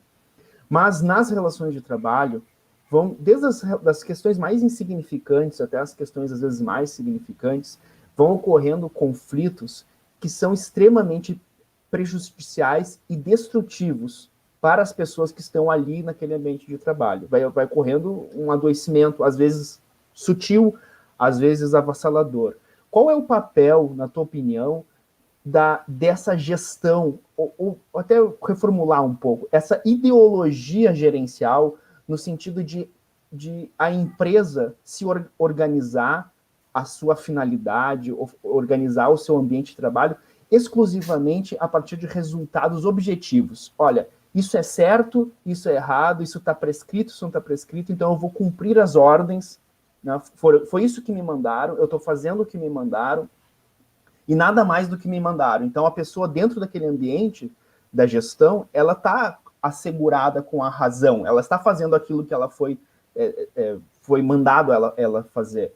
Mas nas relações de trabalho, vão desde das questões mais insignificantes até as questões, às vezes, mais significantes, vão ocorrendo conflitos que são extremamente prejudiciais e destrutivos para as pessoas que estão ali naquele ambiente de trabalho. Vai ocorrendo um adoecimento, às vezes sutil, às vezes avassalador. Qual é o papel, na tua opinião, dessa gestão, ou até reformular um pouco, essa ideologia gerencial, no sentido de a empresa se organizar a sua finalidade, organizar o seu ambiente de trabalho exclusivamente a partir de resultados objetivos? Olha, isso é certo, isso é errado, isso está prescrito, isso não está prescrito, então eu vou cumprir as ordens, né? Foi isso que me mandaram, eu estou fazendo o que me mandaram, e nada mais do que me mandaram. Então, a pessoa dentro daquele ambiente da gestão, ela está assegurada com a razão, ela está fazendo aquilo que ela foi mandado ela fazer.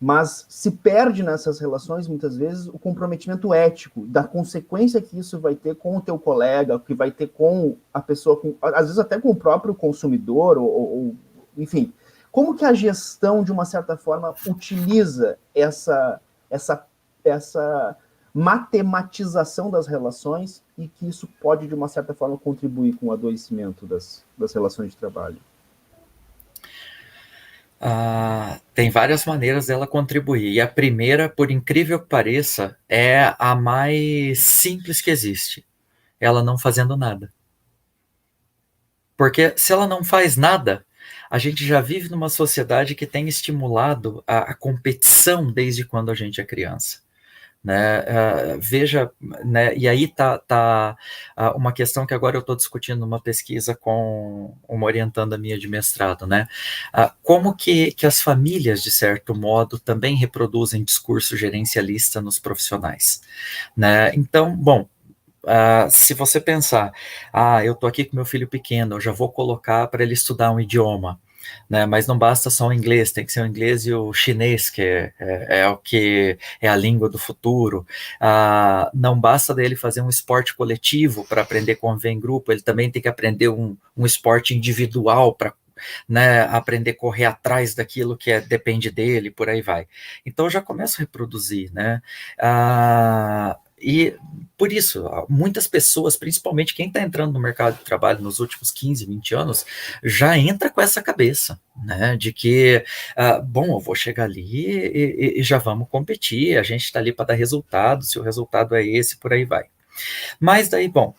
Mas se perde nessas relações, muitas vezes, o comprometimento ético, da consequência que isso vai ter com o teu colega, que vai ter com a pessoa, às vezes até com o próprio consumidor, ou enfim. Como que a gestão, de uma certa forma, utiliza essa matematização das relações, e que isso pode, de uma certa forma, contribuir com o adoecimento das relações de trabalho? Tem várias maneiras dela contribuir, e a primeira, por incrível que pareça, é a mais simples que existe: ela não fazendo nada. Porque se ela não faz nada, a gente já vive numa sociedade que tem estimulado a competição desde quando a gente é criança. Né? Veja, né? E aí tá uma questão que agora eu estou discutindo numa pesquisa com uma orientanda minha de mestrado, né? Como que as famílias, de certo modo, também reproduzem discurso gerencialista nos profissionais, né? Então, bom, se você pensar, eu estou aqui com meu filho pequeno, eu já vou colocar para ele estudar um idioma, né? Mas não basta só o inglês, tem que ser o inglês e o chinês, que é o que é a língua do futuro. Não basta dele fazer um esporte coletivo para aprender a conviver em grupo, ele também tem que aprender um esporte individual né, aprender a correr atrás daquilo que depende dele, por aí vai. Então eu já começo a reproduzir, né? E por isso, muitas pessoas, principalmente quem está entrando no mercado de trabalho nos últimos 15, 20 anos, já entra com essa cabeça, né, de que, bom, eu vou chegar ali e já vamos competir, a gente está ali para dar resultado, se o resultado é esse, por aí vai. Mas daí, bom,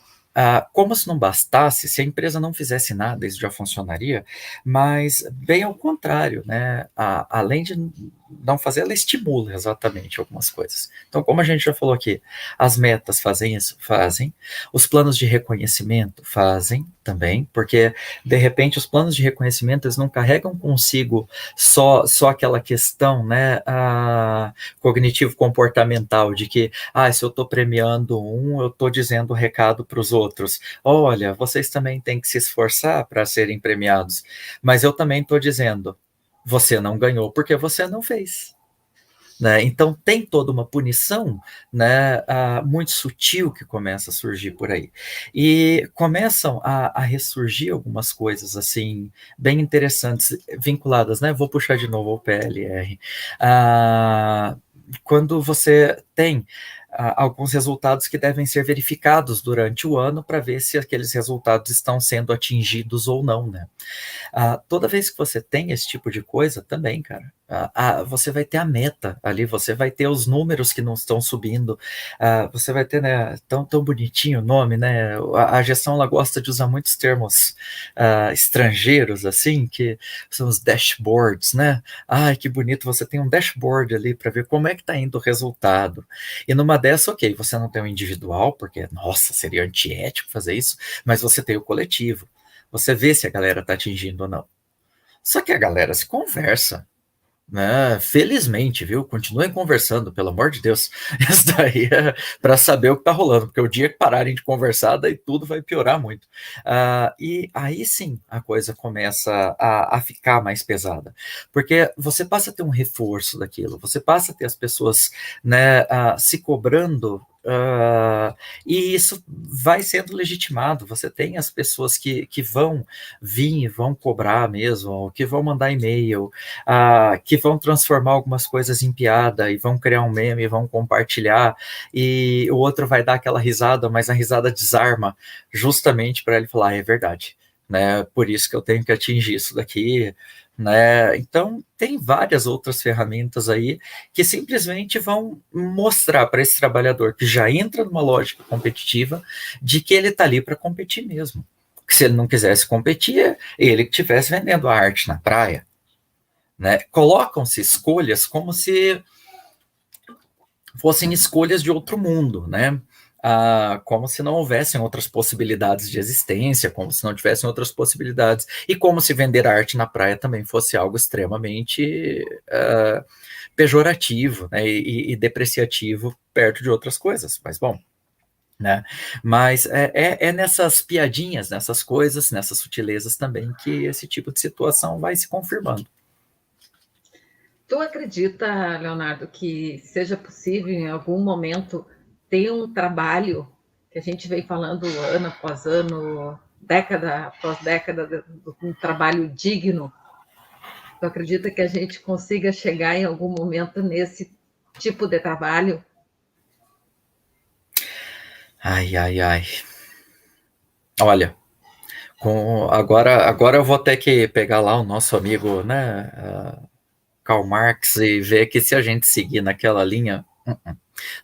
como se não bastasse, se a empresa não fizesse nada, isso já funcionaria, mas bem ao contrário, né? Além de não fazer, ela estimula exatamente algumas coisas. Então, como a gente já falou aqui, as metas fazem isso? Fazem. Os planos de reconhecimento fazem também, porque, de repente, os planos de reconhecimento, eles não carregam consigo só aquela questão, né, cognitivo-comportamental, de que, se eu estou premiando eu estou dizendo o recado para os outros, olha, vocês também têm que se esforçar para serem premiados, mas eu também estou dizendo, você não ganhou porque você não fez. Né? Então tem toda uma punição, né, muito sutil que começa a surgir por aí. E começam a ressurgir algumas coisas assim bem interessantes, vinculadas, né? Vou puxar de novo o PLR. Quando você tem alguns resultados que devem ser verificados durante o ano para ver se aqueles resultados estão sendo atingidos ou não, né? Toda vez que você tem esse tipo de coisa também, cara, você vai ter a meta ali, você vai ter os números que não estão subindo, você vai ter, né, tão bonitinho o nome, né, a gestão ela gosta de usar muitos termos estrangeiros, assim, que são os dashboards, né, ai, que bonito, você tem um dashboard ali para ver como é que está indo o resultado, e numa dessa, ok, você não tem o individual, porque, nossa, seria antiético fazer isso, mas você tem o coletivo, você vê se a galera está atingindo ou não. Só que a galera se conversa, né? Felizmente, viu? Continuem conversando, pelo amor de Deus. Isso daí é para saber o que está rolando, porque o dia que pararem de conversar, daí tudo vai piorar muito. E aí sim a coisa começa a ficar mais pesada, porque você passa a ter um reforço daquilo, você passa a ter as pessoas, né, se cobrando. E isso vai sendo legitimado. Você tem as pessoas que vão vir e vão cobrar mesmo, que vão mandar e-mail, que vão transformar algumas coisas em piada e vão criar um meme, vão compartilhar, e o outro vai dar aquela risada, mas a risada desarma, justamente para ele falar, é verdade, né? Por isso que eu tenho que atingir isso daqui, né? Então tem várias outras ferramentas aí que simplesmente vão mostrar para esse trabalhador que já entra numa lógica competitiva de que ele está ali para competir mesmo. Que se ele não quisesse competir, ele que estivesse vendendo a arte na praia. Né? Colocam-se escolhas como se fossem escolhas de outro mundo, né? Como se não houvessem outras possibilidades de existência, como se não tivessem outras possibilidades, e como se vender arte na praia também fosse algo extremamente pejorativo, né? e depreciativo perto de outras coisas, mas bom. Né? Mas é nessas piadinhas, nessas coisas, nessas sutilezas também que esse tipo de situação vai se confirmando. Tu acredita, Leonardo, que seja possível em algum momento ter um trabalho que a gente vem falando ano após ano, década após década, um trabalho digno? Tu acredita que a gente consiga chegar em algum momento nesse tipo de trabalho? Ai. Olha, agora eu vou ter que pegar lá o nosso amigo, né, Karl Marx, e ver que se a gente seguir naquela linha,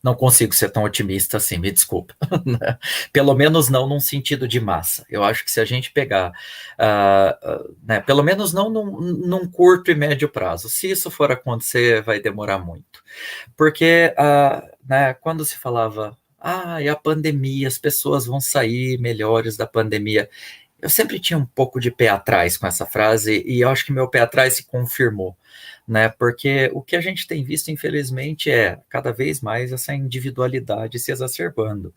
não consigo ser tão otimista assim, me desculpa. Pelo menos não num sentido de massa. Eu acho que se a gente pegar, né, pelo menos não num curto e médio prazo, se isso for acontecer, vai demorar muito. Porque né, quando se falava, e a pandemia, as pessoas vão sair melhores da pandemia, eu sempre tinha um pouco de pé atrás com essa frase, e eu acho que meu pé atrás se confirmou, né? Porque o que a gente tem visto, infelizmente, é cada vez mais essa individualidade se exacerbando.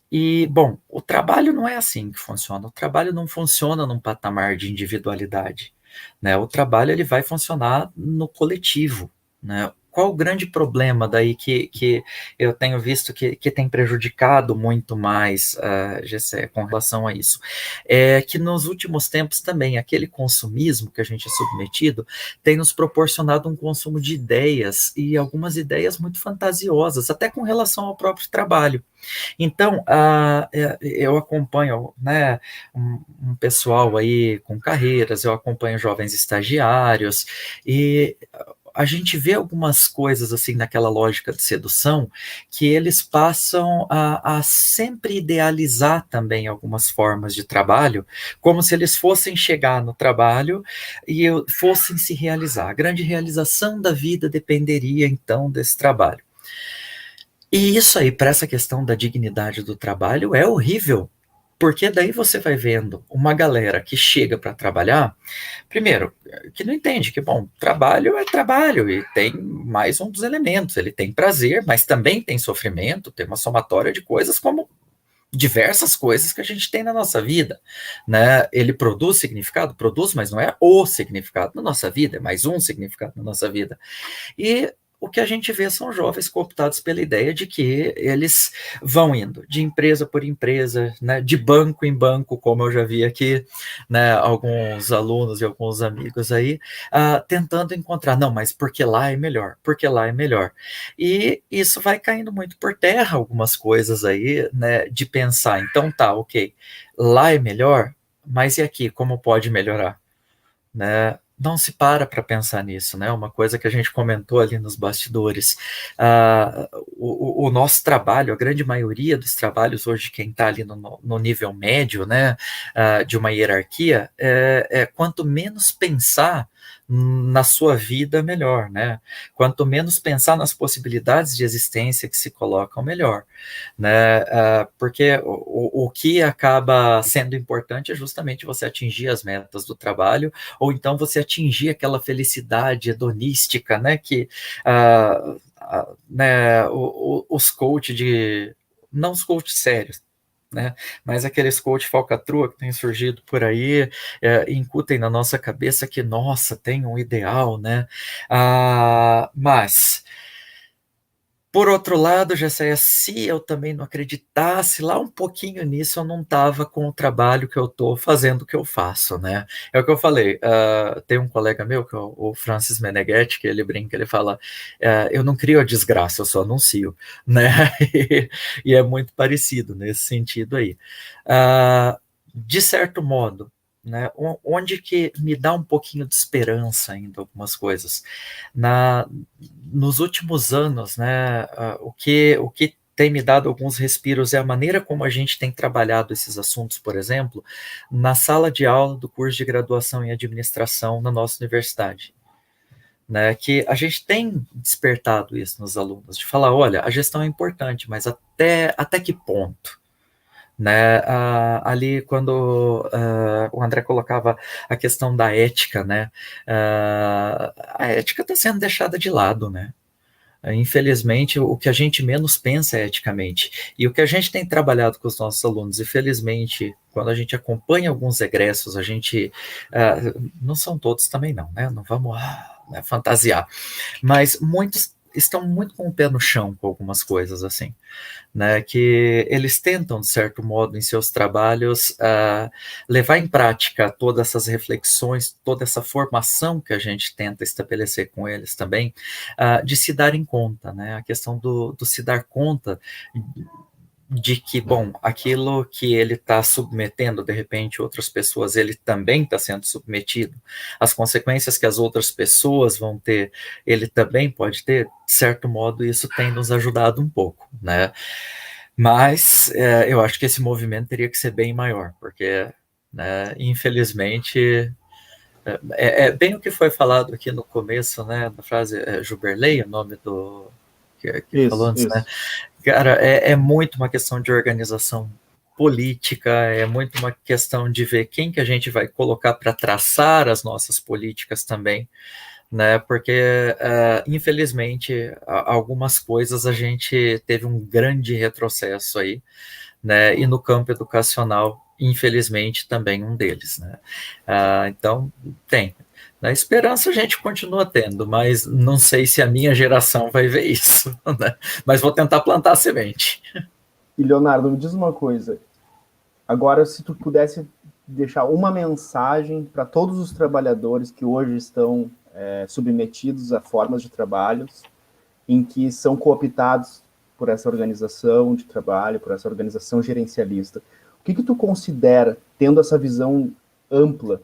E, bom, o trabalho não é assim que funciona. O trabalho não funciona num patamar de individualidade, né? O trabalho ele vai funcionar no coletivo, né? qual o grande problema daí que eu tenho visto que tem prejudicado muito mais a GCE com relação a isso? É que nos últimos tempos também, aquele consumismo que a gente é submetido tem nos proporcionado um consumo de ideias, e algumas ideias muito fantasiosas, até com relação ao próprio trabalho. Então, eu acompanho, né, um pessoal aí com carreiras, eu acompanho jovens estagiários, e a gente vê algumas coisas assim naquela lógica de sedução, que eles passam a sempre idealizar também algumas formas de trabalho, como se eles fossem chegar no trabalho e fossem se realizar. A grande realização da vida dependeria então desse trabalho. E isso aí, para essa questão da dignidade do trabalho, é horrível, porque daí você vai vendo uma galera que chega para trabalhar, primeiro, que não entende que, bom, trabalho é trabalho, e tem mais um dos elementos, ele tem prazer, mas também tem sofrimento, tem uma somatória de coisas como diversas coisas que a gente tem na nossa vida, né? Ele produz significado? Produz, mas não é o significado na nossa vida, é mais um significado na nossa vida. E o que a gente vê são jovens cooptados pela ideia de que eles vão indo de empresa por empresa, né, de banco em banco, como eu já vi aqui, né, alguns alunos e alguns amigos aí, tentando encontrar, não, mas porque lá é melhor, porque lá é melhor. E isso vai caindo muito por terra, algumas coisas aí, né, de pensar, então tá, ok, lá é melhor, mas e aqui, como pode melhorar? Né? Não se para pensar nisso, né? Uma coisa que a gente comentou ali nos bastidores, o nosso trabalho, a grande maioria dos trabalhos hoje, quem está ali no nível médio, né, de uma hierarquia, quanto menos pensar na sua vida, melhor, né? Quanto menos pensar nas possibilidades de existência que se colocam, melhor, né? Porque o que acaba sendo importante é justamente você atingir as metas do trabalho, ou então você atingir aquela felicidade hedonística, né? Que né, os coaches não os coaches sérios, né? Mas aqueles coach falcatrua que tem surgido por aí, incutem na nossa cabeça que, nossa, tem um ideal, né? Mas, por outro lado, já sei, se eu também não acreditasse lá um pouquinho nisso, eu não estava com o trabalho que eu estou fazendo, que eu faço, né? É o que eu falei, tem um colega meu, que é o Francis Meneghetti, que ele brinca, ele fala, eu não crio a desgraça, eu só anuncio, né? E é muito parecido nesse sentido aí. De certo modo, né, onde que me dá um pouquinho de esperança ainda algumas coisas. Nos últimos anos, né, o que tem me dado alguns respiros é a maneira como a gente tem trabalhado esses assuntos, por exemplo, na sala de aula do curso de graduação em administração na nossa universidade. Né, que a gente tem despertado isso nos alunos, de falar, olha, a gestão é importante, mas até que ponto? Né, ali quando o André colocava a questão da ética, né, a ética está sendo deixada de lado, né? Infelizmente, o que a gente menos pensa é eticamente. E o que a gente tem trabalhado com os nossos alunos, e felizmente, quando a gente acompanha alguns egressos, a gente, não são todos também não, né? Não vamos né, fantasiar, mas muitos estão muito com o pé no chão com algumas coisas assim, né, que eles tentam, de certo modo, em seus trabalhos, levar em prática todas essas reflexões, toda essa formação que a gente tenta estabelecer com eles também, de se darem conta, né, a questão do se dar conta de que, bom, aquilo que ele está submetendo, de repente, outras pessoas, ele também está sendo submetido. As consequências que as outras pessoas vão ter, ele também pode ter. De certo modo, isso tem nos ajudado um pouco, né? Mas eu acho que esse movimento teria que ser bem maior, porque, né, infelizmente, é bem o que foi falado aqui no começo, né, da frase Juberley, o nome do que isso, falou antes, isso. Né? Cara, é muito uma questão de organização política, é muito uma questão de ver quem que a gente vai colocar para traçar as nossas políticas também, né? Porque, infelizmente, algumas coisas a gente teve um grande retrocesso aí, né? E no campo educacional, infelizmente, também um deles, né? Então, tem. Na esperança a gente continua tendo, mas não sei se a minha geração vai ver isso, né? Mas vou tentar plantar a semente. E, Leonardo, me diz uma coisa. Agora, se tu pudesse deixar uma mensagem para todos os trabalhadores que hoje estão submetidos a formas de trabalhos em que são cooptados por essa organização de trabalho, por essa organização gerencialista, o que tu considera, tendo essa visão ampla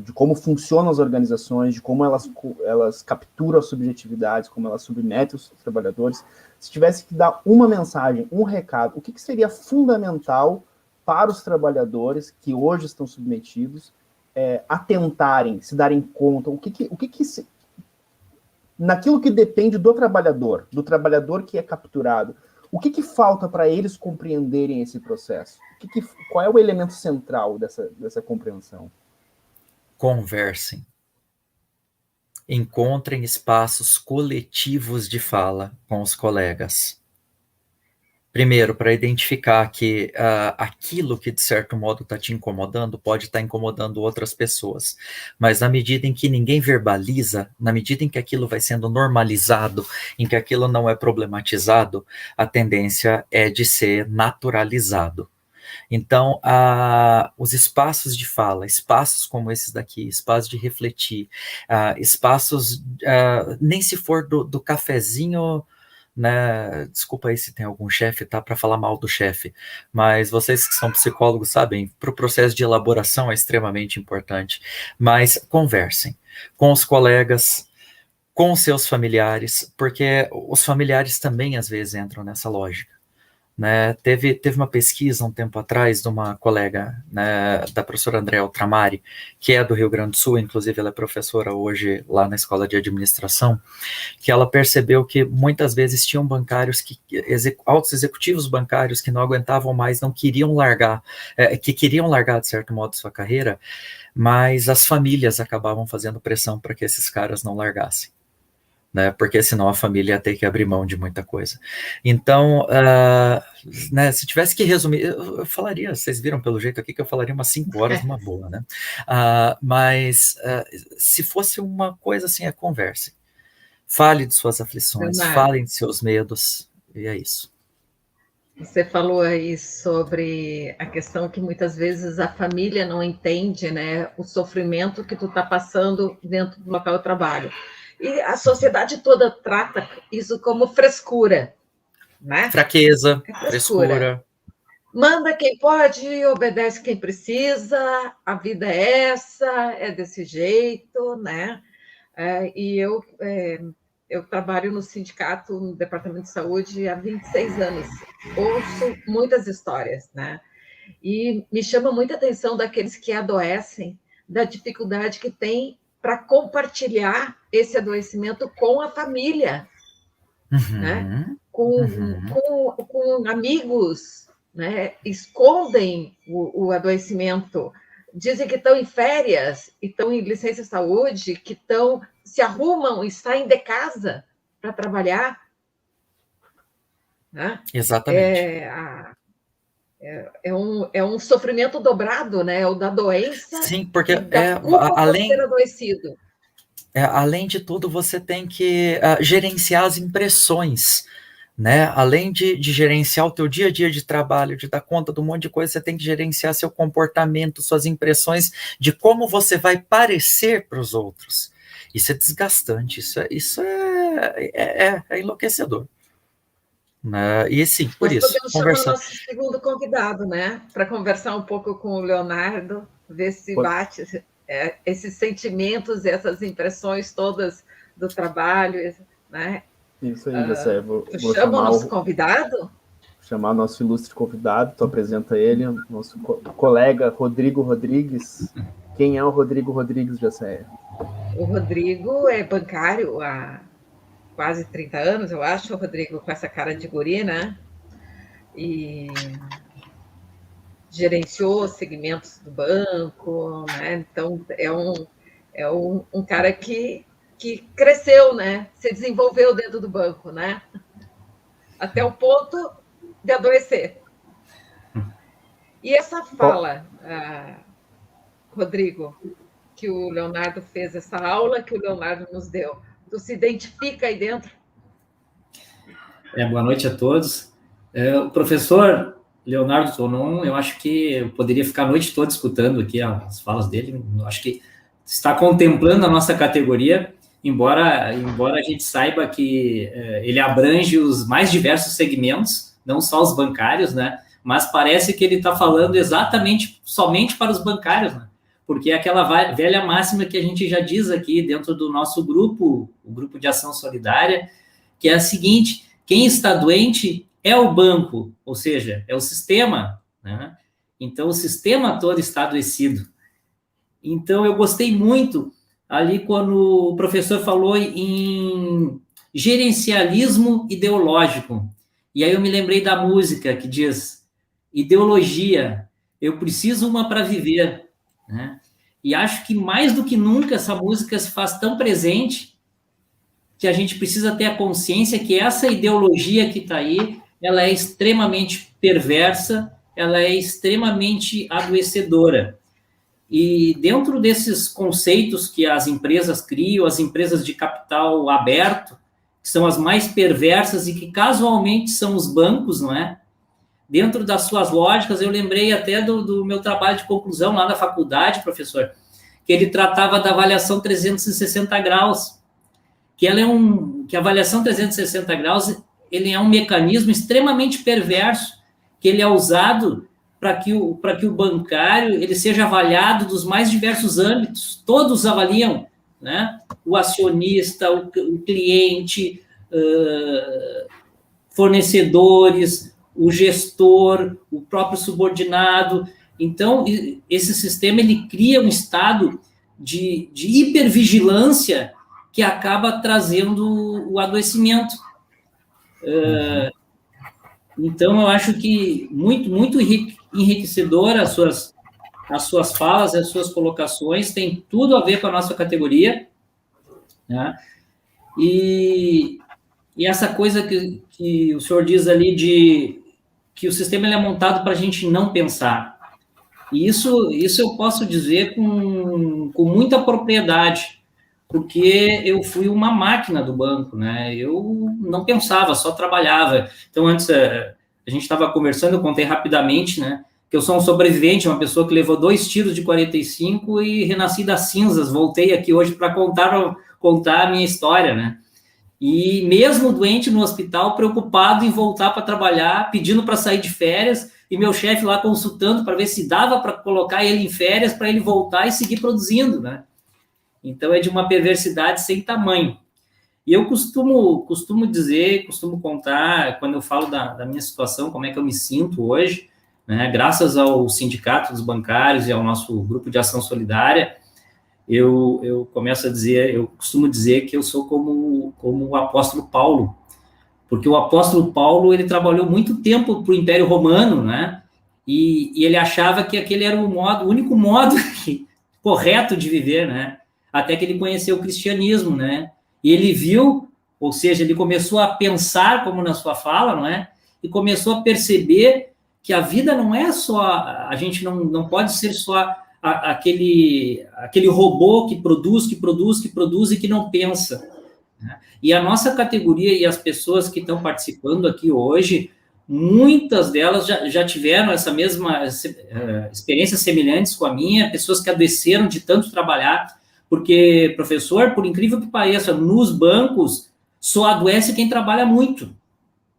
de como funcionam as organizações, de como elas capturam as subjetividades, como elas submetem os trabalhadores, se tivesse que dar uma mensagem, um recado, o que seria fundamental para os trabalhadores que hoje estão submetidos atentarem, se darem conta, naquilo que depende do trabalhador que é capturado, o que falta para eles compreenderem esse processo? Qual é o elemento central dessa compreensão? Conversem. Encontrem espaços coletivos de fala com os colegas. Primeiro, para identificar que aquilo que, de certo modo, está te incomodando, pode estar incomodando outras pessoas. Mas na medida em que ninguém verbaliza, na medida em que aquilo vai sendo normalizado, em que aquilo não é problematizado, a tendência é de ser naturalizado. Então, os espaços de fala, espaços como esses daqui, espaços de refletir, espaços, nem se for do cafezinho, né? Desculpa aí se tem algum chefe, tá, para falar mal do chefe, mas vocês que são psicólogos sabem, para o processo de elaboração é extremamente importante, mas conversem com os colegas, com os seus familiares, porque os familiares também às vezes entram nessa lógica. Né, teve uma pesquisa um tempo atrás de uma colega, né, da professora Andréa Ultramari, que é do Rio Grande do Sul, inclusive ela é professora hoje lá na Escola de Administração, que ela percebeu que muitas vezes tinham bancários, altos executivos bancários que não aguentavam mais, não queriam largar, que queriam largar de certo modo sua carreira, mas as famílias acabavam fazendo pressão para que esses caras não largassem. Né, porque senão a família ia ter que abrir mão de muita coisa. Então, né, se tivesse que resumir, eu falaria, vocês viram pelo jeito aqui que eu falaria umas 5 horas numa boa, né? Mas se fosse uma coisa assim, converse. Fale de suas aflições, falem de seus medos, e é isso. Você falou aí sobre a questão que muitas vezes a família não entende, né, o sofrimento que tu está passando dentro do local de trabalho. E a sociedade toda trata isso como frescura, né? Fraqueza, frescura. Manda quem pode, obedece quem precisa, a vida é essa, é desse jeito, né? E eu trabalho no sindicato, no Departamento de Saúde, há 26 anos. Ouço muitas histórias, né? E me chama muita atenção daqueles que adoecem, da dificuldade que tem para compartilhar esse adoecimento com a família, né? Com amigos, né? Escondem o adoecimento, dizem que estão em férias, estão em licença de saúde, que se arrumam e saem de casa para trabalhar. Né? Exatamente. É um sofrimento dobrado, né? O da doença. Sim, porque além de ser adoecido. Além de tudo, você tem que gerenciar as impressões, né? Além de gerenciar o teu dia a dia de trabalho, de dar conta de um monte de coisa, você tem que gerenciar seu comportamento, suas impressões de como você vai parecer para os outros. Isso é desgastante, isso é enlouquecedor. E sim, por isso. Nós podemos chamar o nosso segundo convidado, né? Para conversar um pouco com o Leonardo, ver se bate esses sentimentos, essas impressões todas do trabalho, né? Isso aí, Jessé. Vou chamar o nosso convidado? Chamar o nosso ilustre convidado, tu apresenta ele, nosso colega Rodrigo Rodrigues. Quem é o Rodrigo Rodrigues, Jessé? O Rodrigo é bancário há quase 30 anos, eu acho, o Rodrigo com essa cara de guri, né? E gerenciou segmentos do banco, né? Então, é um cara que cresceu, né? Se desenvolveu dentro do banco, né? Até o ponto de adoecer. E essa fala, Rodrigo, que o Leonardo fez, essa aula que o Leonardo nos deu, tu se identifica aí dentro? Boa noite a todos. O professor Leonardo Tonon, eu acho que eu poderia ficar a noite toda escutando aqui as falas dele. Eu acho que está contemplando a nossa categoria, embora a gente saiba que ele abrange os mais diversos segmentos, não só os bancários, né? Mas parece que ele está falando somente para os bancários, né? Porque é aquela velha máxima que a gente já diz aqui dentro do nosso grupo, o Grupo de Ação Solidária, que é a seguinte: quem está doente é o banco, ou seja, é o sistema, né? Então, o sistema todo está adoecido. Então, eu gostei muito ali quando o professor falou em gerencialismo ideológico. E aí eu me lembrei da música que diz: ideologia, eu preciso uma para viver, né? E acho que mais do que nunca essa música se faz tão presente que a gente precisa ter a consciência que essa ideologia que está aí, ela é extremamente perversa, ela é extremamente adoecedora. E dentro desses conceitos que as empresas criam, as empresas de capital aberto, que são as mais perversas e que casualmente são os bancos, não é? Dentro das suas lógicas, eu lembrei até do meu trabalho de conclusão lá na faculdade, professor, que ele tratava da avaliação 360 graus, que a avaliação 360 graus, ele é um mecanismo extremamente perverso, que ele é usado para que o bancário ele seja avaliado dos mais diversos âmbitos, todos avaliam, né? O acionista, o cliente, fornecedores, o gestor, o próprio subordinado. Então, esse sistema ele cria um estado de hipervigilância que acaba trazendo o adoecimento. Então, eu acho que muito enriquecedor as suas falas, as suas colocações, tem tudo a ver com a nossa categoria, né? E essa coisa que o senhor diz ali de que o sistema ele é montado para a gente não pensar. E isso eu posso dizer com muita propriedade, porque eu fui uma máquina do banco, né? Eu não pensava, só trabalhava. Então, antes, a gente estava conversando, eu contei rapidamente, né? Que eu sou um sobrevivente, uma pessoa que levou 2 tiros de 45 e renasci das cinzas. Voltei aqui hoje para contar a minha história, né? E mesmo doente no hospital, preocupado em voltar para trabalhar, pedindo para sair de férias, e meu chefe lá consultando para ver se dava para colocar ele em férias, para ele voltar e seguir produzindo, né? Então, é de uma perversidade sem tamanho. E eu costumo dizer, costumo contar, quando eu falo da minha situação, como é que eu me sinto hoje, né? Graças ao Sindicato dos Bancários e ao nosso Grupo de Ação Solidária, eu costumo dizer que eu sou como o apóstolo Paulo, porque o apóstolo Paulo, ele trabalhou muito tempo para o Império Romano, né? E ele achava que aquele era o único modo correto de viver, né? Até que ele conheceu o cristianismo, né? E ele viu, ou seja, ele começou a pensar, como na sua fala, não é? E começou a perceber que a vida não é só, a gente não pode ser só aquele robô que produz e que não pensa, né? E a nossa categoria e as pessoas que estão participando aqui hoje, muitas delas já tiveram essa mesma experiências semelhantes com a minha, pessoas que adoeceram de tanto trabalhar, porque, professor, por incrível que pareça, nos bancos só adoece quem trabalha muito.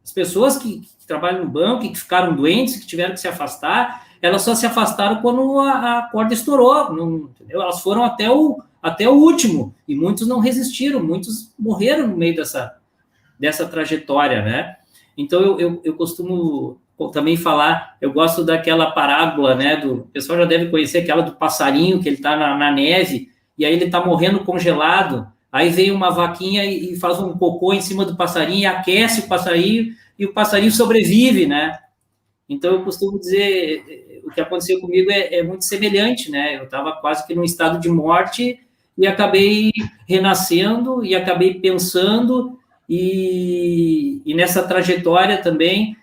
As pessoas que trabalham no banco e que ficaram doentes, que tiveram que se afastar, elas só se afastaram quando a corda estourou, entendeu? Elas foram até o último, e muitos não resistiram, muitos morreram no meio dessa trajetória, né? Então, eu costumo também falar, eu gosto daquela parábola, né, o pessoal já deve conhecer aquela do passarinho, que ele está na neve, e aí ele está morrendo congelado, aí vem uma vaquinha e faz um cocô em cima do passarinho, e aquece o passarinho, e o passarinho sobrevive, né? Então, eu costumo dizer, o que aconteceu comigo é muito semelhante, né? Eu estava quase que num estado de morte, e acabei renascendo, e acabei pensando, e nessa trajetória também,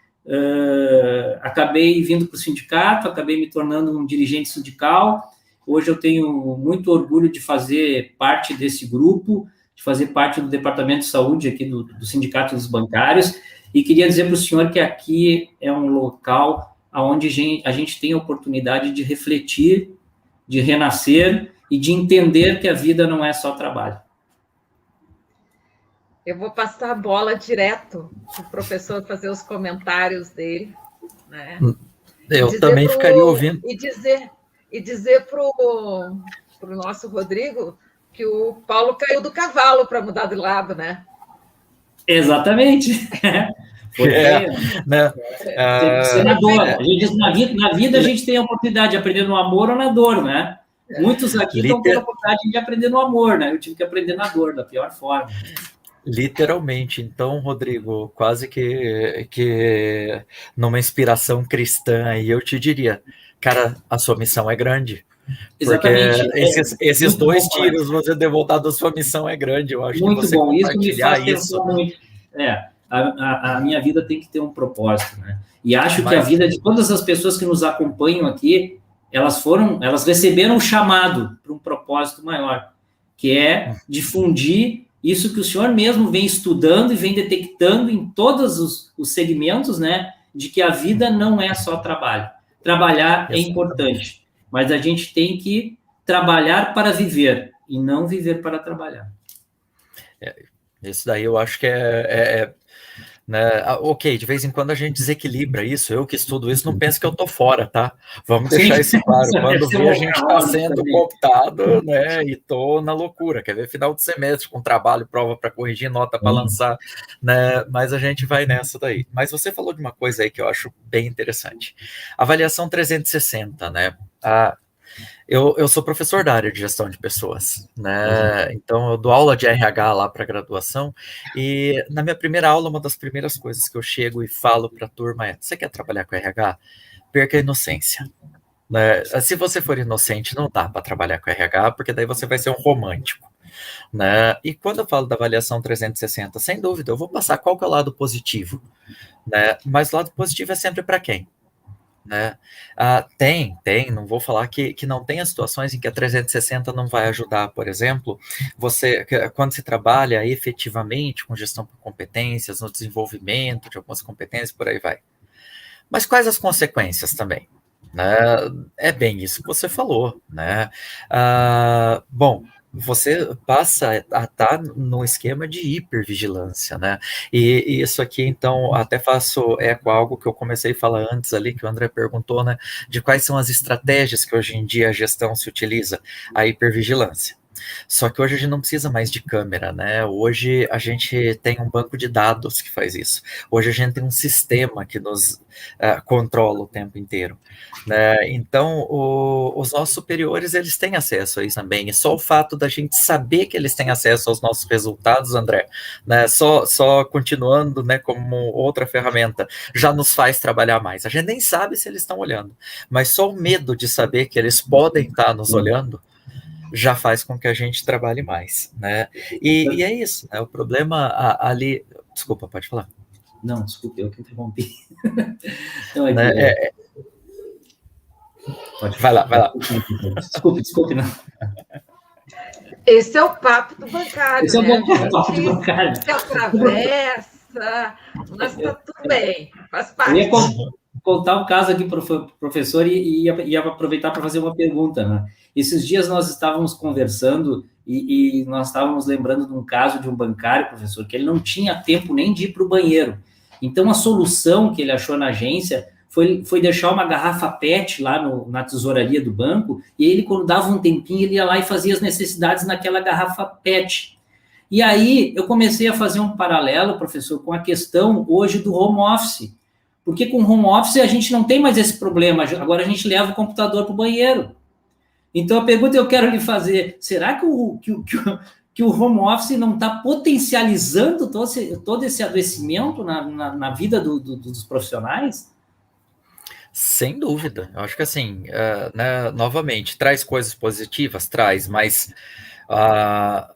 acabei vindo para o sindicato, acabei me tornando um dirigente sindical. Hoje eu tenho muito orgulho de fazer parte desse grupo, de fazer parte do Departamento de Saúde aqui do Sindicato dos Bancários, e queria dizer para o senhor que aqui é um local onde a gente tem a oportunidade de refletir, de renascer e de entender que a vida não é só trabalho. Eu vou passar a bola direto para o professor fazer os comentários dele, né? Eu também ficaria ouvindo. E dizer para o nosso Rodrigo que o Paulo caiu do cavalo para mudar de lado, né? Exatamente. Né? Senador, a gente diz, na vida a gente tem a oportunidade de aprender no amor ou na dor, né? Muitos aqui estão tendo a oportunidade de aprender no amor, né? Eu tive que aprender na dor, da pior forma. Literalmente. Então, Rodrigo, quase que numa inspiração cristã aí, eu te diria, cara, a sua missão é grande. Exatamente. Porque esses dois tiros você ter voltado, a sua missão é grande. Eu acho muito que você bom. Isso me faz isso. pensar muito. A minha vida tem que ter um propósito, né? E acho que a vida de todas as pessoas que nos acompanham aqui, elas receberam um chamado para um propósito maior, que é difundir isso que o senhor mesmo vem estudando e vem detectando em todos os segmentos, né? De que a vida não é só trabalho. Trabalhar é importante, mas a gente tem que trabalhar para viver e não viver para trabalhar. Isso daí eu acho que né? Ok, de vez em quando a gente desequilibra isso. Eu que estudo isso, não penso que eu tô fora, tá? Vamos deixar isso claro. Quando vê, a gente está sendo cooptado, né? E tô na loucura. Quer ver final de semestre com trabalho, prova para corrigir, nota para lançar, né? Mas a gente vai nessa daí. Mas você falou de uma coisa aí que eu acho bem interessante. Avaliação 360, né? Eu sou professor da área de gestão de pessoas, né? Então eu dou aula de RH lá para graduação, e na minha primeira aula, uma das primeiras coisas que eu chego e falo para a turma é: você quer trabalhar com RH? Perca a inocência. Né? Se você for inocente, não dá para trabalhar com RH, porque daí você vai ser um romântico. Né? E quando eu falo da avaliação 360, sem dúvida, eu vou passar qual que é o lado positivo. Né? Mas o lado positivo é sempre para quem? Né? Tem, não vou falar que não tenha situações em que a 360 não vai ajudar. Por exemplo, quando se trabalha efetivamente com gestão por competências, no desenvolvimento de algumas competências, por aí vai. Mas quais as consequências também? Né? É bem isso que você falou, né? Bom, você passa a estar num esquema de hipervigilância, né? E isso aqui, então, até faço eco a algo que eu comecei a falar antes ali, que o André perguntou, né? De quais são as estratégias que hoje em dia a gestão se utiliza? A hipervigilância. Só que hoje a gente não precisa mais de câmera, né? Hoje a gente tem um banco de dados que faz isso. Hoje a gente tem um sistema que nos controla o tempo inteiro, né? Então, os nossos superiores, eles têm acesso a isso também. E só o fato da gente saber que eles têm acesso aos nossos resultados, André, né? Só continuando, né, como outra ferramenta, já nos faz trabalhar mais. A gente nem sabe se eles estão olhando, mas só o medo de saber que eles podem estar nos olhando já faz com que a gente trabalhe mais, né? E é isso, né? O problema ali... Desculpa, pode falar. Não, desculpe, eu que interrompi. Não, né? Pode. Vai lá. Desculpe, não. Esse é o papo do bancário, Esse né? É o papo do bancário. Se atravessa, mas tá tudo bem, faz parte. Eu ia contar um caso aqui para o professor e ia aproveitar para fazer uma pergunta, né? Esses dias nós estávamos conversando e nós estávamos lembrando de um caso de um bancário, professor, que ele não tinha tempo nem de ir para o banheiro. Então, a solução que ele achou na agência foi deixar uma garrafa PET lá na tesouraria do banco, e ele, quando dava um tempinho, ele ia lá e fazia as necessidades naquela garrafa PET. E aí, eu comecei a fazer um paralelo, professor, com a questão hoje do home office. Porque com home office a gente não tem mais esse problema, agora a gente leva o computador para o banheiro. Então, a pergunta que eu quero lhe fazer, será que o home office não está potencializando todo esse adoecimento na vida dos profissionais? Sem dúvida. Eu acho que assim, né, novamente, traz coisas positivas, mas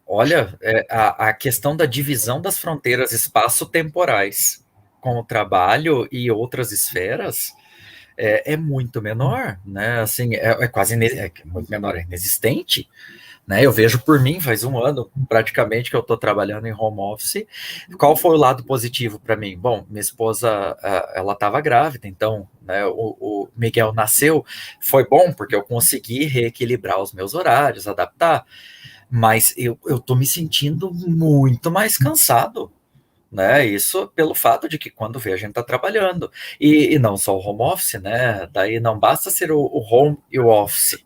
olha, a questão da divisão das fronteiras espaço-temporais, com o trabalho e outras esferas é muito menor, né? Assim, quase muito menor, é inexistente. Né, eu vejo por mim, faz um ano praticamente que eu estou trabalhando em home office. Qual foi o lado positivo para mim? Bom, minha esposa, ela estava grávida, então, né, o Miguel nasceu, foi bom porque eu consegui reequilibrar os meus horários, adaptar, mas eu estou me sentindo muito mais cansado. Né, isso pelo fato de que quando vê a gente está trabalhando, e não só o home office, né, daí não basta ser o home e o office,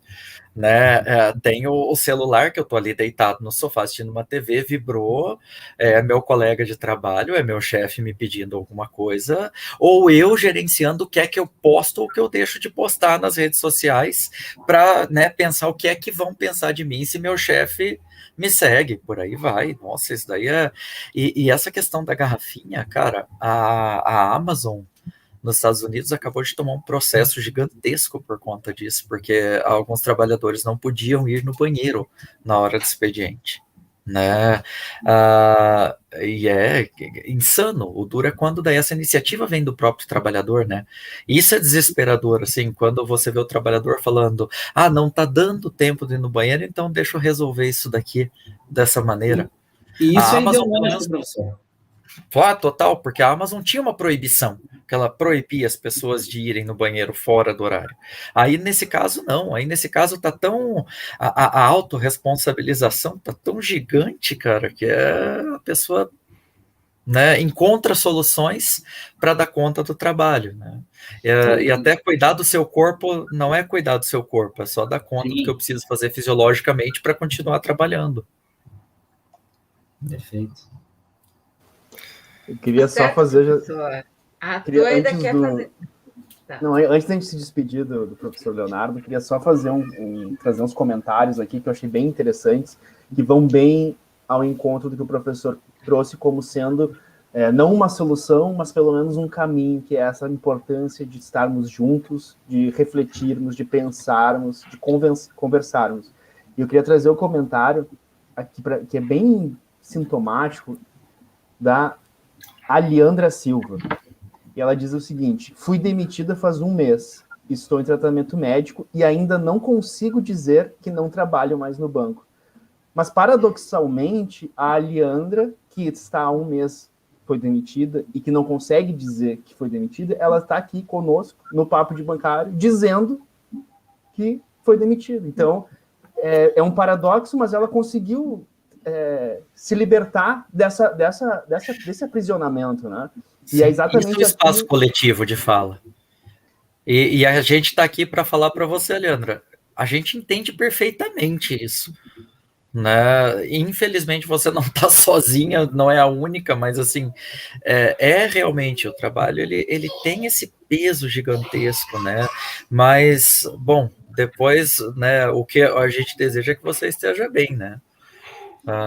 né, tem o celular que eu tô ali deitado no sofá assistindo uma TV, vibrou, é meu colega de trabalho, é meu chefe me pedindo alguma coisa, ou eu gerenciando o que é que eu posto ou o que eu deixo de postar nas redes sociais para, né, pensar o que é que vão pensar de mim se meu chefe me segue, por aí vai. Nossa, isso daí é... E essa questão da garrafinha, cara, a Amazon nos Estados Unidos acabou de tomar um processo gigantesco por conta disso, porque alguns trabalhadores não podiam ir no banheiro na hora do expediente, né? E é insano. O duro é quando daí essa iniciativa vem do próprio trabalhador, né? Isso é desesperador, assim, quando você vê o trabalhador falando, não tá dando tempo de ir no banheiro, então deixa eu resolver isso daqui dessa maneira. E isso A é Amazon, ideológico, professor. Total, porque a Amazon tinha uma proibição, que ela proibia as pessoas de irem no banheiro fora do horário. Aí, nesse caso, não. Aí, nesse caso, tá tão... A autorresponsabilização tá tão gigante, cara, que a pessoa, né, encontra soluções para dar conta do trabalho, né? E até cuidar do seu corpo não é cuidar do seu corpo, é só dar conta do que eu preciso fazer fisiologicamente para continuar trabalhando. Perfeito. Eu queria só fazer... Queria, antes do... fazer... Tá. Não, antes da gente se despedir do professor Leonardo, eu queria só fazer trazer uns comentários aqui que eu achei bem interessantes, que vão bem ao encontro do que o professor trouxe como sendo não uma solução, mas pelo menos um caminho, que é essa importância de estarmos juntos, de refletirmos, de pensarmos, de conversarmos. E eu queria trazer o comentário aqui que é bem sintomático da Aliandra Silva. E ela diz o seguinte: fui demitida faz 1 mês, estou em tratamento médico e ainda não consigo dizer que não trabalho mais no banco. Mas, paradoxalmente, a Aliandra, que está há 1 mês, foi demitida e que não consegue dizer que foi demitida, ela está aqui conosco, no Papo de Bancário, dizendo que foi demitida. Então, é um paradoxo, mas ela conseguiu se libertar desse aprisionamento, né? E é exatamente isso é o espaço coletivo de fala. E a gente está aqui para falar para você, Leandra. A gente entende perfeitamente isso, né? Infelizmente você não está sozinha, não é a única, mas assim realmente o trabalho ele tem esse peso gigantesco, né? Mas bom, depois, né? O que a gente deseja é que você esteja bem, né?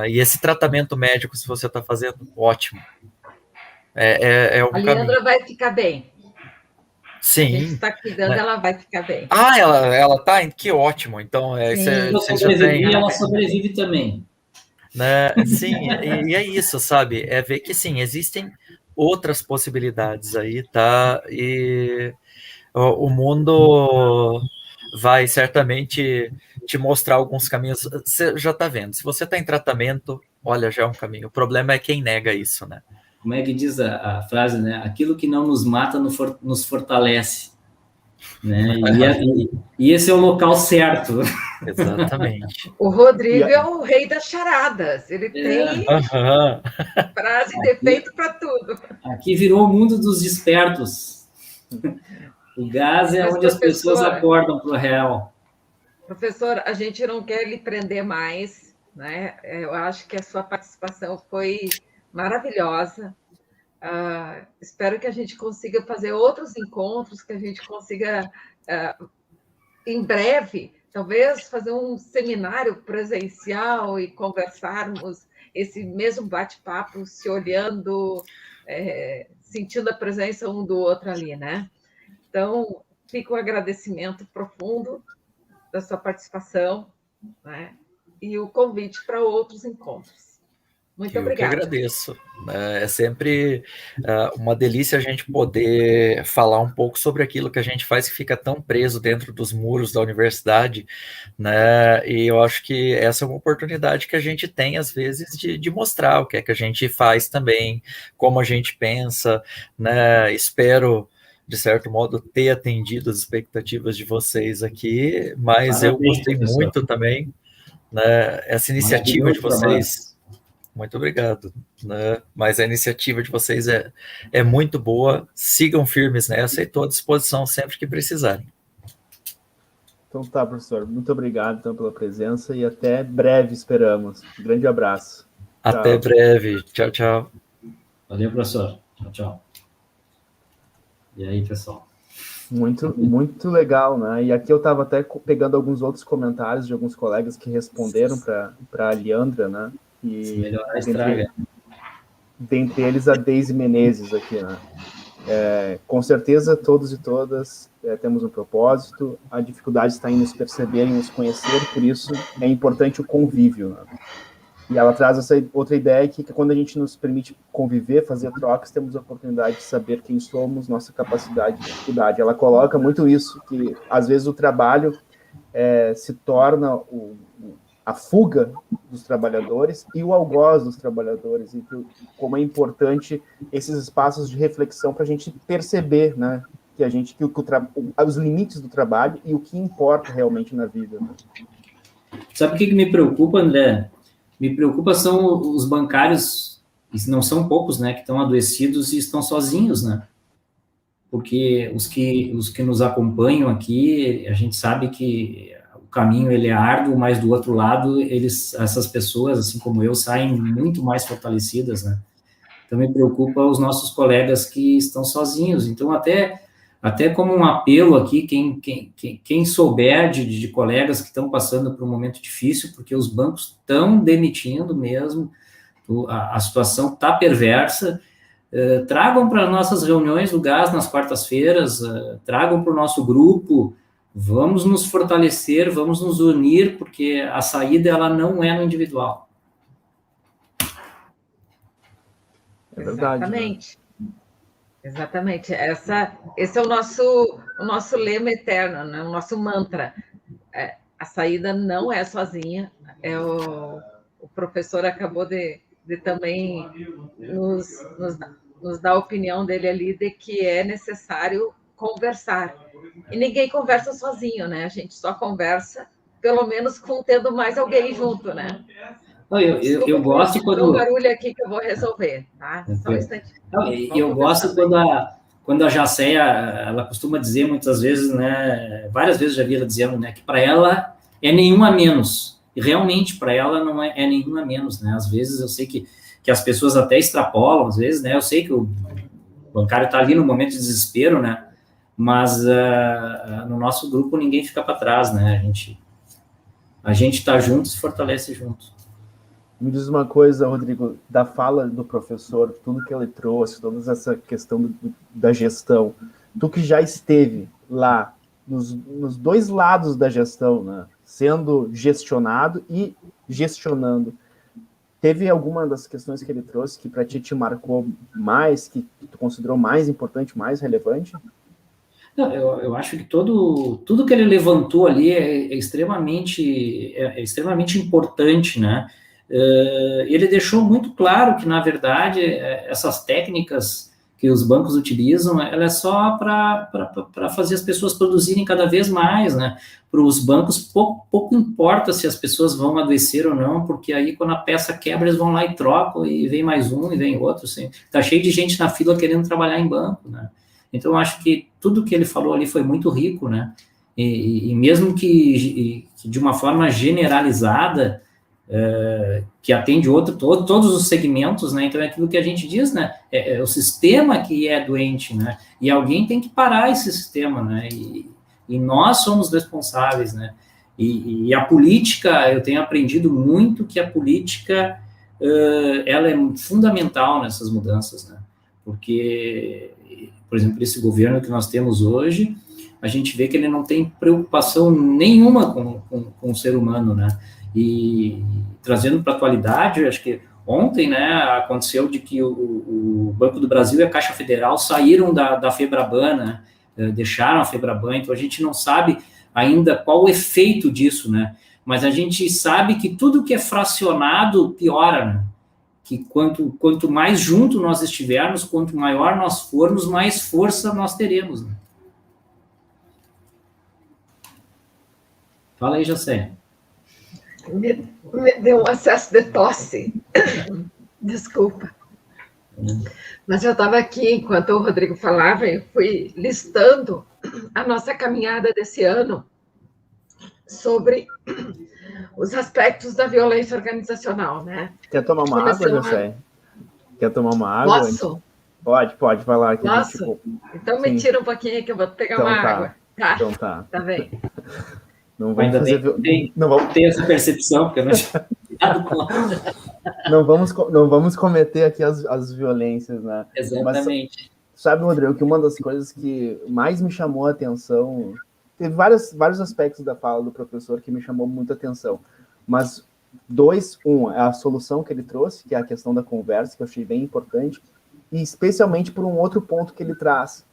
E esse tratamento médico, se você está fazendo, ótimo. É um caminho. A Leandra vai ficar bem. Sim. A gente está cuidando, né? Ela vai ficar bem. Ela tá? Que ótimo. Então, você já tem... ela sobrevive também. Né? Sim, e é isso, sabe? É ver que, sim, existem outras possibilidades aí, tá? E o mundo vai certamente te mostrar alguns caminhos. Você já tá vendo. Se você tá em tratamento, olha, já é um caminho. O problema é quem nega isso, né? Como é que diz a frase, né? Aquilo que não nos mata nos fortalece. Né? E esse é o local certo. Exatamente. O Rodrigo é o rei das charadas. Ele tem frase de efeito para tudo. Aqui virou o mundo dos despertos. O gás é onde as pessoas acordam para o real. Professor, a gente não quer lhe prender mais, né? Eu acho que a sua participação foi maravilhosa. Espero que a gente consiga fazer outros encontros, que a gente consiga, em breve, talvez fazer um seminário presencial e conversarmos esse mesmo bate-papo, se olhando, sentindo a presença um do outro ali, né? Então, fica um agradecimento profundo da sua participação, né? E o convite para outros encontros. Muito Eu que obrigada. agradeço. É sempre uma delícia a gente poder falar um pouco sobre aquilo que a gente faz que fica tão preso dentro dos muros da universidade, né? E eu acho que essa é uma oportunidade que a gente tem, às vezes, de mostrar o que é que a gente faz também, como a gente pensa, né? Espero, de certo modo, ter atendido as expectativas de vocês aqui, mas eu Parabéns, gostei professor. muito também, né? Essa iniciativa de Maravilhoso trabalho. vocês. Muito obrigado, né? Mas a iniciativa de vocês é muito boa. Sigam firmes nessa e estou à disposição sempre que precisarem. Então tá, professor. Muito obrigado então pela presença e até breve, esperamos. Um grande abraço. Até breve. Tchau, tchau. Valeu, professor. Tchau, tchau. E aí, pessoal? Muito legal, né? E aqui eu estava até pegando alguns outros comentários de alguns colegas que responderam para a Leandra, né? E se melhorar, estraga. Dentre eles a Deise Menezes aqui, né? Com certeza, todos e todas temos um propósito, a dificuldade está em nos perceber, em nos conhecer, por isso é importante o convívio, né? E ela traz essa outra ideia que quando a gente nos permite conviver, fazer trocas, temos a oportunidade de saber quem somos, nossa capacidade e dificuldade. Ela coloca muito isso, que às vezes o trabalho se torna a fuga dos trabalhos e o algoz dos trabalhadores, e como é importante esses espaços de reflexão para a gente perceber, né, os limites do trabalho e o que importa realmente na vida. Né? Sabe o que me preocupa, André? Me preocupa são os bancários, e não são poucos, né, que estão adoecidos e estão sozinhos, né? Porque os que nos acompanham aqui, a gente sabe que o caminho ele é árduo, mas do outro lado, essas pessoas, assim como eu, saem muito mais fortalecidas, né? Então me preocupa os nossos colegas que estão sozinhos. Então até como um apelo aqui, quem souber de colegas que estão passando por um momento difícil, porque os bancos estão demitindo mesmo, a situação está perversa, tragam para nossas reuniões do GAS nas quartas-feiras, tragam para o nosso grupo, vamos nos fortalecer, vamos nos unir, porque a saída ela não é no individual. É verdade. Exatamente. Né? Exatamente. Esse é o nosso lema eterno, né? O nosso mantra. A saída não é sozinha. O professor acabou de também nos dar a opinião dele ali de que é necessário conversar. E ninguém conversa sozinho, né? A gente só conversa, pelo menos tendo mais alguém junto, né? Eu gosto quando... um barulho aqui que eu vou resolver, tá? Só um instante. Eu gosto quando a Jacéia, ela costuma dizer muitas vezes, né? Várias vezes já vi ela dizendo, né? Que para ela é nenhum a menos. E realmente, para ela não é nenhum a menos, né? Às vezes eu sei que as pessoas até extrapolam, às vezes, né? Eu sei que o bancário está ali no momento de desespero, né? Mas no nosso grupo ninguém fica para trás, né? A gente está junto, se fortalece junto. Me diz uma coisa, Rodrigo, da fala do professor, tudo que ele trouxe, toda essa questão da gestão, tu que já esteve lá, nos dois lados da gestão, né? Sendo gestionado e gestionando, teve alguma das questões que ele trouxe que para ti te marcou mais, que tu considerou mais importante, mais relevante? Não, eu acho que tudo que ele levantou ali é extremamente importante, né? Ele deixou muito claro que, na verdade, essas técnicas que os bancos utilizam, ela é só para fazer as pessoas produzirem cada vez mais, né? Para os bancos, pouco importa se as pessoas vão adoecer ou não, porque aí, quando a peça quebra, eles vão lá e trocam, e vem mais um, e vem outro, assim. Tá cheio de gente na fila querendo trabalhar em banco, né? Então, eu acho que tudo que ele falou ali foi muito rico, né? E mesmo que de uma forma generalizada, que atende todos os segmentos, né? Então, é aquilo que a gente diz, né? É o sistema que é doente, né? E alguém tem que parar esse sistema, né? E nós somos responsáveis, né? E a política, eu tenho aprendido muito que a política, ela é fundamental nessas mudanças, né? Porque, por exemplo, esse governo que nós temos hoje, a gente vê que ele não tem preocupação nenhuma com o ser humano, né? E trazendo para a atualidade, eu acho que Ontem, né, aconteceu de que o Banco do Brasil e a Caixa Federal saíram da FEBRABAN, né, deixaram a FEBRABAN, então a gente não sabe ainda qual o efeito disso, né, mas a gente sabe que tudo que é fracionado piora, né, que quanto mais junto nós estivermos, quanto maior nós formos, mais força nós teremos, né. Fala aí, José. Me deu um acesso de tosse. Desculpa. Mas eu estava aqui, enquanto o Rodrigo falava, eu fui listando a nossa caminhada desse ano sobre os aspectos da violência organizacional, né? Quer tomar uma água, José? Quer tomar uma água? Posso? Pode, vai lá. Que Posso? tipo... Então me tira um pouquinho que eu vou pegar então, uma água. Tá. Então tá. Tá bem. Não vamos Ainda fazer... não vamos ter essa percepção, porque eu não tinha dado conta. Não vamos cometer aqui as violências, né? Exatamente. Mas, sabe, Rodrigo, que uma das coisas que mais me chamou a atenção... Teve vários aspectos da fala do professor que me chamou muita atenção. Mas é a solução que ele trouxe, que é a questão da conversa, que eu achei bem importante, e especialmente por um outro ponto que ele traz,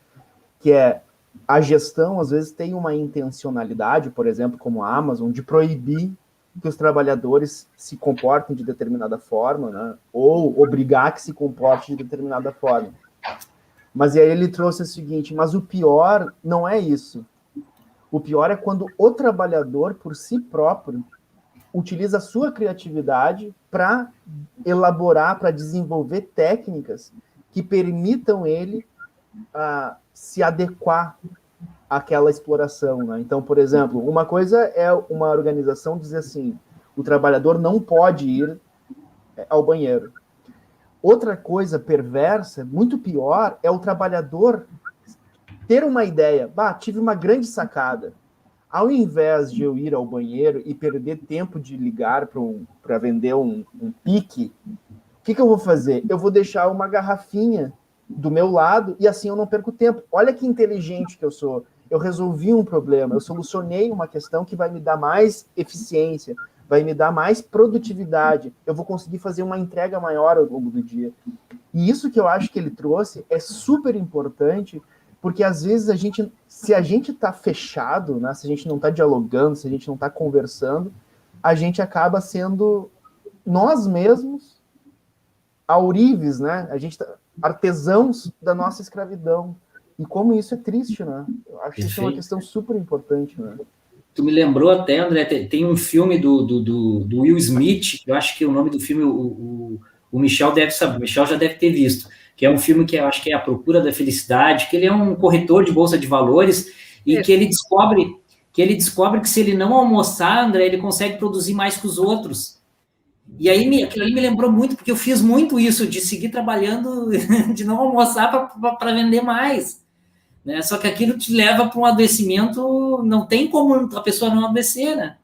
que é a gestão, às vezes, tem uma intencionalidade, por exemplo, como a Amazon, de proibir que os trabalhadores se comportem de determinada forma, né? Ou obrigar que se comporte de determinada forma. Mas e aí ele trouxe o seguinte, mas o pior não é isso. O pior é quando o trabalhador, por si próprio, utiliza a sua criatividade para elaborar, para desenvolver técnicas que permitam ele se adequar àquela exploração, né? Então, por exemplo, uma coisa é uma organização dizer assim, o trabalhador não pode ir ao banheiro. Outra coisa perversa, muito pior, é o trabalhador ter uma ideia. Tive uma grande sacada. Ao invés de eu ir ao banheiro e perder tempo de ligar para vender um pique, o que eu vou fazer? Eu vou deixar uma garrafinha do meu lado e assim eu não perco tempo. Olha que inteligente que eu sou. Eu resolvi um problema, eu solucionei uma questão que vai me dar mais eficiência, vai me dar mais produtividade, eu vou conseguir fazer uma entrega maior ao longo do dia. E isso que eu acho que ele trouxe é super importante, porque às vezes se a gente está fechado, né, se a gente não está dialogando, se a gente não está conversando, a gente acaba sendo nós mesmos aurives, né? A gente artesãos da nossa escravidão. E como isso é triste, né? Eu acho que isso é uma questão super importante, né? Tu me lembrou até, André, tem um filme do Will Smith, eu acho que o nome do filme o Michel deve saber, o Michel já deve ter visto, que é um filme que eu acho que é A Procura da Felicidade, que ele é um corretor de bolsa de valores e que ele descobre que se ele não almoçar, André, ele consegue produzir mais que os outros. E aí aquilo ali me lembrou muito, porque eu fiz muito isso, de seguir trabalhando, de não almoçar para vender mais. Né? Só que aquilo te leva para um adoecimento, não tem como a pessoa não adoecer, né?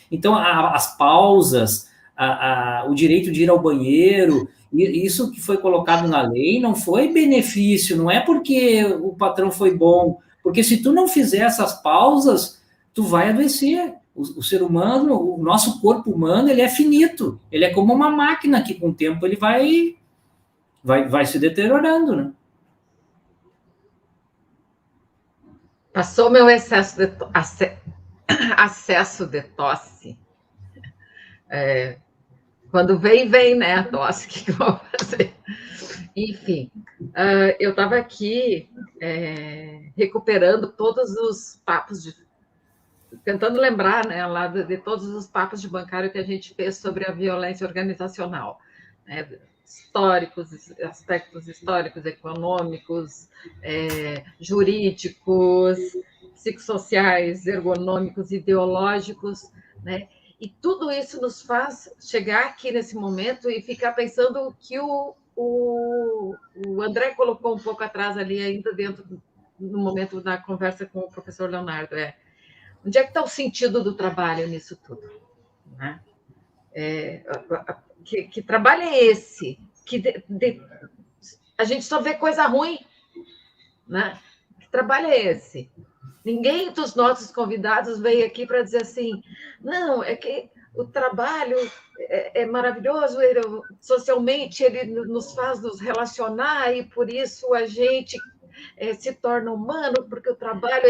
Então, as pausas, o direito de ir ao banheiro, isso que foi colocado na lei não foi benefício, não é porque o patrão foi bom, porque se tu não fizer essas pausas, tu vai adoecer. O ser humano, o nosso corpo humano, ele é finito, ele é como uma máquina que com o tempo ele vai se deteriorando, né? Passou meu acesso de tosse. Quando vem, né, a tosse, o que eu vou fazer? Enfim, eu estava aqui recuperando todos os papos tentando lembrar, né, lá de todos os papos de bancário que a gente fez sobre a violência organizacional, né, aspectos históricos, econômicos, jurídicos, psicossociais, ergonômicos, ideológicos, né? E tudo isso nos faz chegar aqui nesse momento e ficar pensando que o André colocou um pouco atrás ali, ainda no momento da conversa com o professor Leonardo, onde é que está o sentido do trabalho nisso tudo? Né? Que trabalho é esse? A gente só vê coisa ruim. Né? Que trabalho é esse? Ninguém dos nossos convidados veio aqui para dizer assim, não, é que o trabalho é maravilhoso, socialmente ele nos faz nos relacionar e por isso a gente se torna humano, porque o trabalho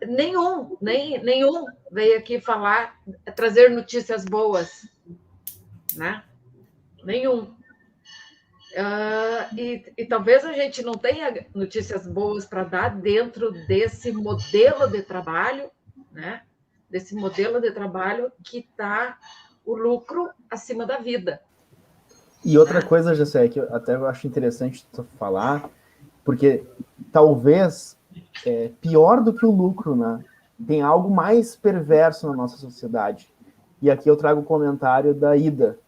nenhum veio aqui falar, trazer notícias boas, né? Nenhum. E talvez a gente não tenha notícias boas para dar dentro desse modelo de trabalho, né? Desse modelo de trabalho que está o lucro acima da vida. E outra coisa, Jessé, que eu acho interessante tu falar, porque talvez pior do que o lucro, né? Tem algo mais perverso na nossa sociedade. E aqui eu trago o comentário da Ida.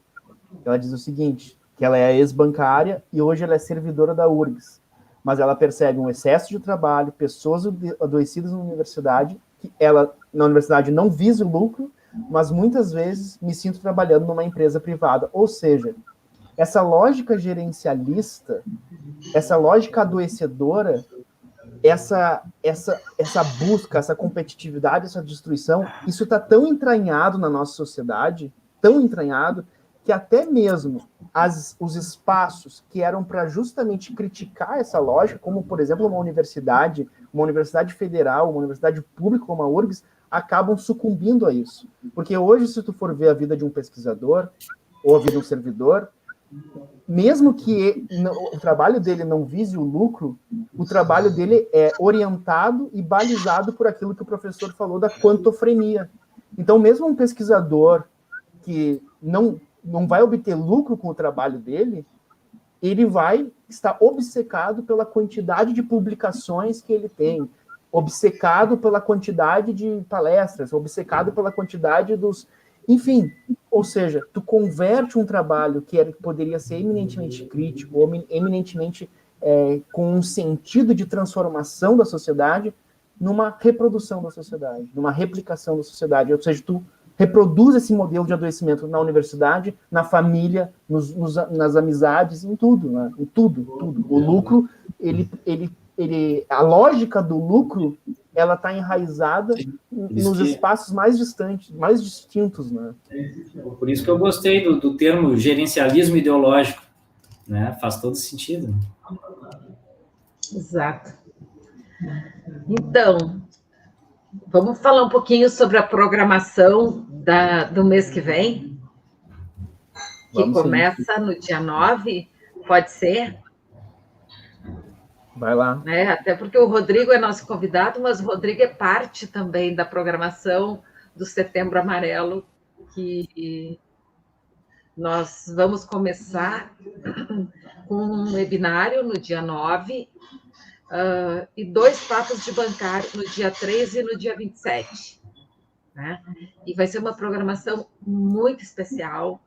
Ela diz o seguinte, que ela é ex-bancária e hoje ela é servidora da URGS. Mas ela percebe um excesso de trabalho, pessoas adoecidas na universidade, que ela, na universidade, não visa o lucro, mas muitas vezes me sinto trabalhando numa empresa privada. Ou seja, essa lógica gerencialista, essa lógica adoecedora, essa busca, essa competitividade, essa destruição, isso está tão entranhado na nossa sociedade, tão entranhado, que até mesmo os espaços que eram para justamente criticar essa lógica, como, por exemplo, uma universidade federal, uma universidade pública como a URGS, acabam sucumbindo a isso. Porque hoje, se tu for ver a vida de um pesquisador ou a vida de um servidor, mesmo que o trabalho dele não vise o lucro, o trabalho dele é orientado e balizado por aquilo que o professor falou da quantofrenia. Então, mesmo um pesquisador que não vai obter lucro com o trabalho dele, ele vai estar obcecado pela quantidade de publicações que ele tem, obcecado pela quantidade de palestras, obcecado pela quantidade dos... Enfim, ou seja, tu converte um trabalho que poderia ser eminentemente crítico, ou eminentemente com um sentido de transformação da sociedade, numa reprodução da sociedade, numa replicação da sociedade. Ou seja, tu reproduz esse modelo de adoecimento na universidade, na família, nas amizades, em tudo, né? Em tudo. O lucro, a lógica do lucro, ela está enraizada nos espaços mais distantes, mais distintos, né? Por isso que eu gostei do termo gerencialismo ideológico, né? Faz todo sentido. Exato. Então, vamos falar um pouquinho sobre a programação do mês que vem, que começa no dia 9, pode ser? Vai lá. Até porque o Rodrigo é nosso convidado, mas o Rodrigo é parte também da programação do Setembro Amarelo, que nós vamos começar com um webinário no dia 9, e 2 papos de bancário no dia 13 e no dia 27. Né? E vai ser uma programação muito especial,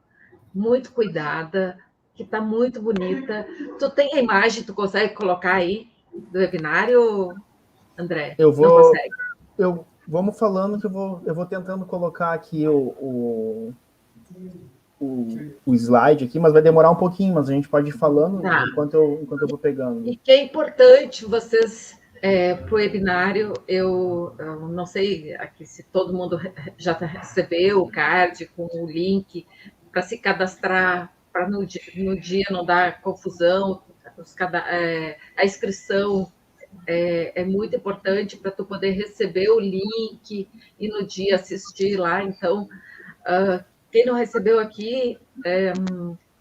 muito cuidada, que está muito bonita. Tu tem a imagem, tu consegue colocar aí do webinário, André? Não consegue? Vamos falando que eu vou tentando colocar aqui o slide aqui, mas vai demorar um pouquinho, mas a gente pode ir falando enquanto eu vou pegando. E que é importante vocês, para o webinário, eu não sei aqui se todo mundo já recebeu o card com o link para se cadastrar, para no dia não dar confusão, a inscrição é muito importante para tu poder receber o link e no dia assistir lá. Então, quem não recebeu aqui,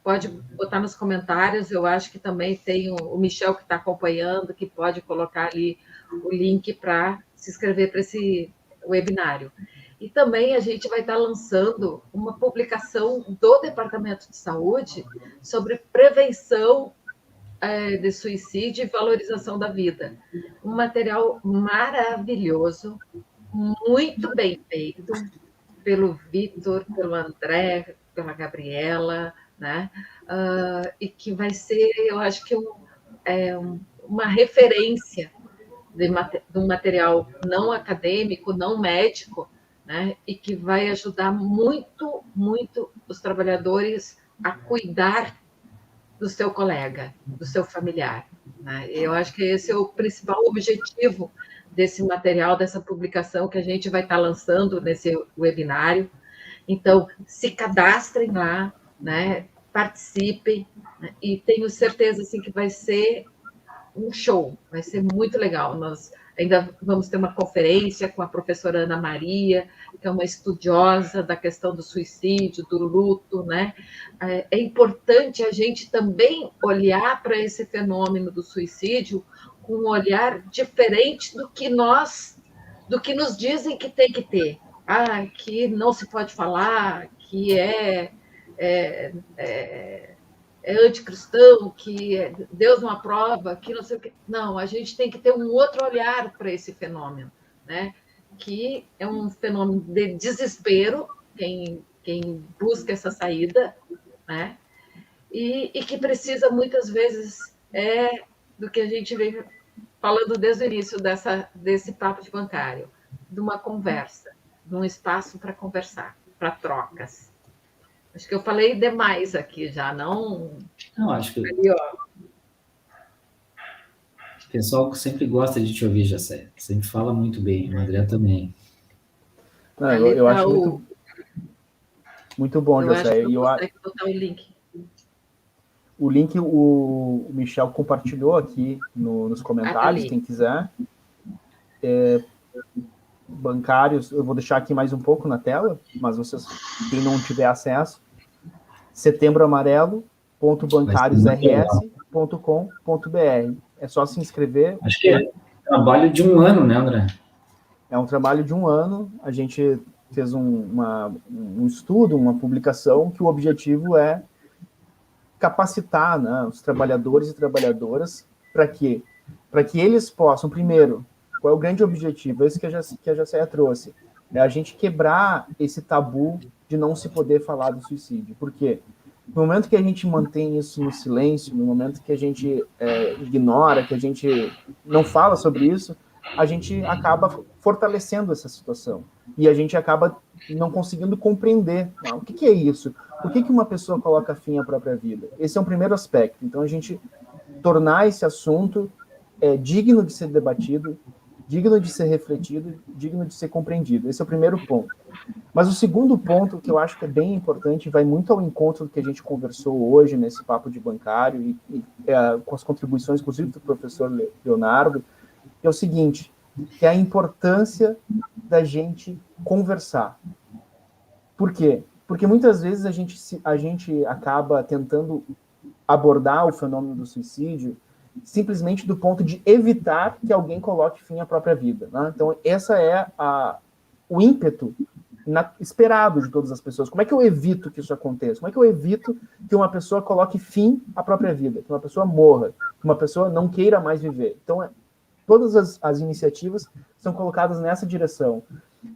pode botar nos comentários. Eu acho que também tem o Michel que está acompanhando, que pode colocar ali o link para se inscrever para esse webinário. E também a gente vai estar lançando uma publicação do Departamento de Saúde sobre prevenção de suicídio e valorização da vida. Um material maravilhoso, muito bem feito, pelo Vitor, pelo André, pela Gabriela, né? E que vai ser, eu acho que uma referência de um material não acadêmico, não médico, né? E que vai ajudar muito, muito os trabalhadores a cuidar do seu colega, do seu familiar. Né? Eu acho que esse é o principal objetivo desse material, dessa publicação que a gente vai estar lançando nesse webinário. Então, se cadastrem lá, né? Participem, né? E tenho certeza assim, que vai ser um show, vai ser muito legal. Nós ainda vamos ter uma conferência com a professora Ana Maria, que é uma estudiosa da questão do suicídio, do luto, né? É importante a gente também olhar para esse fenômeno do suicídio com um olhar diferente do que nos dizem que tem que ter. Que não se pode falar, que é anticristão, que Deus não aprova, que não sei o quê. Não, a gente tem que ter um outro olhar para esse fenômeno, né? Que é um fenômeno de desespero, quem busca essa saída, né? E que precisa, muitas vezes, do que a gente vem falando desde o início desse papo de bancário, de uma conversa, de um espaço para conversar, para trocas. Acho que eu falei demais aqui já, não... Não, acho que... Ali, ó. O pessoal sempre gosta de te ouvir, Jacé. Sempre fala muito bem, o André também. Não, eu acho muito bom, Jacé. Eu gostaria de botar o link. O link o Michel compartilhou aqui nos comentários, quem quiser. Bancários, eu vou deixar aqui mais um pouco na tela, mas vocês, quem não tiver acesso, setembroamarelo.bancariosrs.com.br. É só se inscrever. Acho que é trabalho de um ano, né, André? É um trabalho de um ano. A gente fez um estudo, uma publicação, que o objetivo é capacitar, né, os trabalhadores e trabalhadoras para quê? Para que eles possam, primeiro, qual é o grande objetivo? Esse que a Jacéia trouxe. É a gente quebrar esse tabu de não se poder falar do suicídio. Por quê? No momento que a gente mantém isso no silêncio, no momento que a gente ignora, que a gente não fala sobre isso, a gente acaba fortalecendo essa situação. E a gente acaba não conseguindo compreender. O que é isso? Por que uma pessoa coloca fim à própria vida? Esse é um primeiro aspecto. Então, a gente tornar esse assunto digno de ser debatido, digno de ser refletido, digno de ser compreendido. Esse é o primeiro ponto. Mas o segundo ponto, que eu acho que é bem importante, vai muito ao encontro do que a gente conversou hoje nesse papo de bancário, e com as contribuições, inclusive, do professor Leonardo, é o seguinte, que é a importância da gente conversar. Por quê? Porque muitas vezes a gente acaba tentando abordar o fenômeno do suicídio simplesmente do ponto de evitar que alguém coloque fim à própria vida, né? Então, essa é o ímpeto esperado de todas as pessoas. Como é que eu evito que isso aconteça? Como é que eu evito que uma pessoa coloque fim à própria vida? Que uma pessoa morra? Que uma pessoa não queira mais viver? Então, todas as iniciativas são colocadas nessa direção.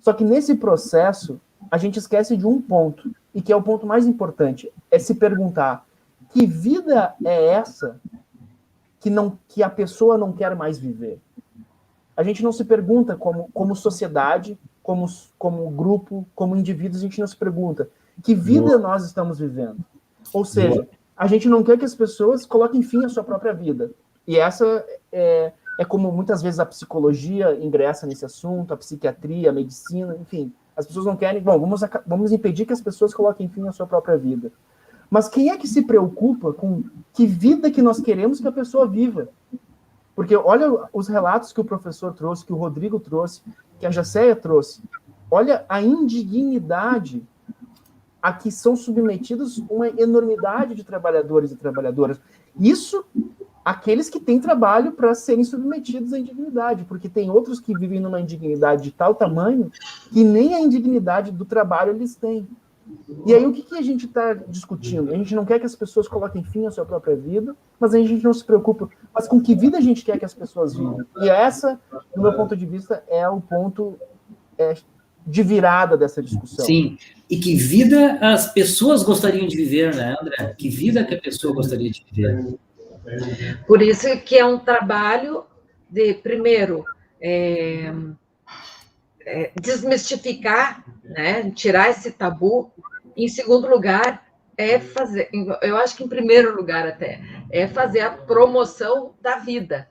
Só que nesse processo, a gente esquece de um ponto, e que é o ponto mais importante, é se perguntar, que vida é essa que a pessoa não quer mais viver? A gente não se pergunta como sociedade, como grupo, como indivíduos, a gente não se pergunta que vida nós estamos vivendo. Ou seja, a gente não quer que as pessoas coloquem fim à sua própria vida. E essa é como muitas vezes a psicologia ingressa nesse assunto, a psiquiatria, a medicina, enfim. As pessoas não querem, vamos impedir que as pessoas coloquem fim à sua própria vida. Mas quem é que se preocupa com que vida que nós queremos que a pessoa viva? Porque olha os relatos que o professor trouxe, que o Rodrigo trouxe, que a Jacéia trouxe. Olha a indignidade a que são submetidos uma enormidade de trabalhadores e trabalhadoras. Isso, aqueles que têm trabalho para serem submetidos à indignidade, porque tem outros que vivem numa indignidade de tal tamanho que nem a indignidade do trabalho eles têm. E aí, o que a gente está discutindo? A gente não quer que as pessoas coloquem fim à sua própria vida, mas a gente não se preocupa. Mas com que vida a gente quer que as pessoas vivam? E essa, do meu ponto de vista, é o ponto de virada dessa discussão. Sim, e que vida as pessoas gostariam de viver, né, André? Que vida que a pessoa gostaria de viver? Por isso que é um trabalho de, primeiro, desmistificar, né, tirar esse tabu. Em segundo lugar, fazer, eu acho que em primeiro lugar até, fazer a promoção da vida,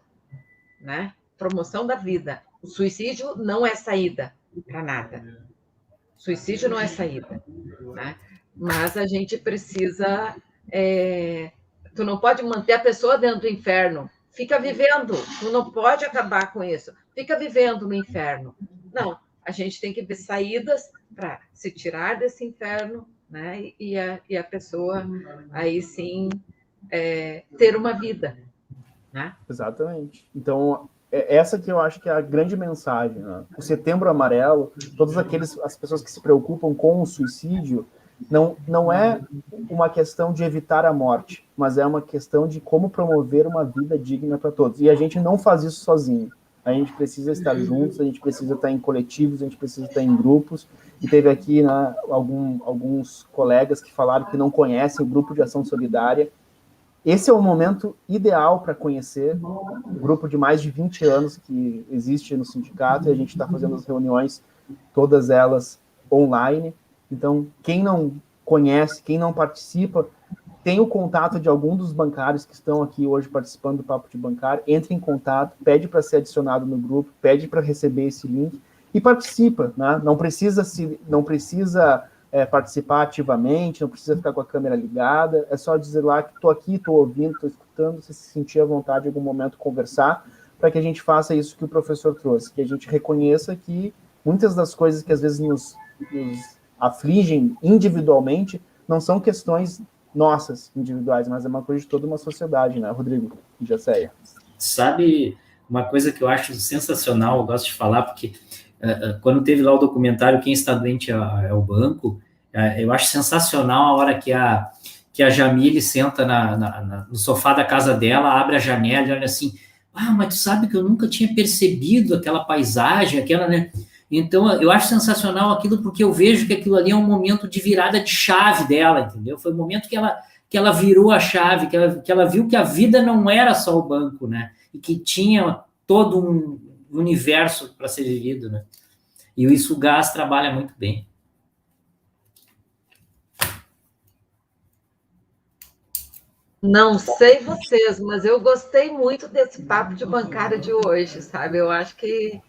né? Promoção da vida. O suicídio não é saída para nada. Suicídio não é saída, né? Mas a gente precisa... tu não pode manter a pessoa dentro do inferno. Fica vivendo. Tu não pode acabar com isso. Fica vivendo no inferno. Não. A gente tem que ver saídas para se tirar desse inferno, né? E a pessoa, aí sim, ter uma vida, né? Exatamente. Então, essa que eu acho que é a grande mensagem, né? O Setembro Amarelo, as pessoas que se preocupam com o suicídio, não é uma questão de evitar a morte, mas é uma questão de como promover uma vida digna para todos. E a gente não faz isso sozinho. A gente precisa estar juntos, a gente precisa estar em coletivos, a gente precisa estar em grupos. E teve aqui, né, alguns colegas que falaram que não conhecem o Grupo de Ação Solidária. Esse é o momento ideal para conhecer um grupo de mais de 20 anos que existe no sindicato, e a gente está fazendo as reuniões, todas elas online. Então, quem não conhece, quem não participa, tem o contato de algum dos bancários que estão aqui hoje participando do Papo de Bancário, entre em contato, pede para ser adicionado no grupo, pede para receber esse link e participa, né? Não precisa participar ativamente, não precisa ficar com a câmera ligada, é só dizer lá que estou aqui, estou ouvindo, estou escutando, se sentir à vontade em algum momento conversar, para que a gente faça isso que o professor trouxe, que a gente reconheça que muitas das coisas que às vezes nos afligem individualmente não são questões nossas, individuais, mas é uma coisa de toda uma sociedade, né, Rodrigo e Jacéia? Sabe, uma coisa que eu acho sensacional, eu gosto de falar, porque quando teve lá o documentário Quem Está Doente é o Banco, eu acho sensacional a hora que a Jamile senta no sofá da casa dela, abre a janela e olha assim, mas tu sabe que eu nunca tinha percebido aquela paisagem, aquela, né? Então, eu acho sensacional aquilo, porque eu vejo que aquilo ali é um momento de virada de chave dela, entendeu? Foi o momento que ela virou a chave, que ela viu que a vida não era só o banco, né? E que tinha todo um universo para ser vivido, né? E isso o gás trabalha muito bem. Não sei vocês, mas eu gostei muito desse papo de bancária de hoje, sabe? Eu acho que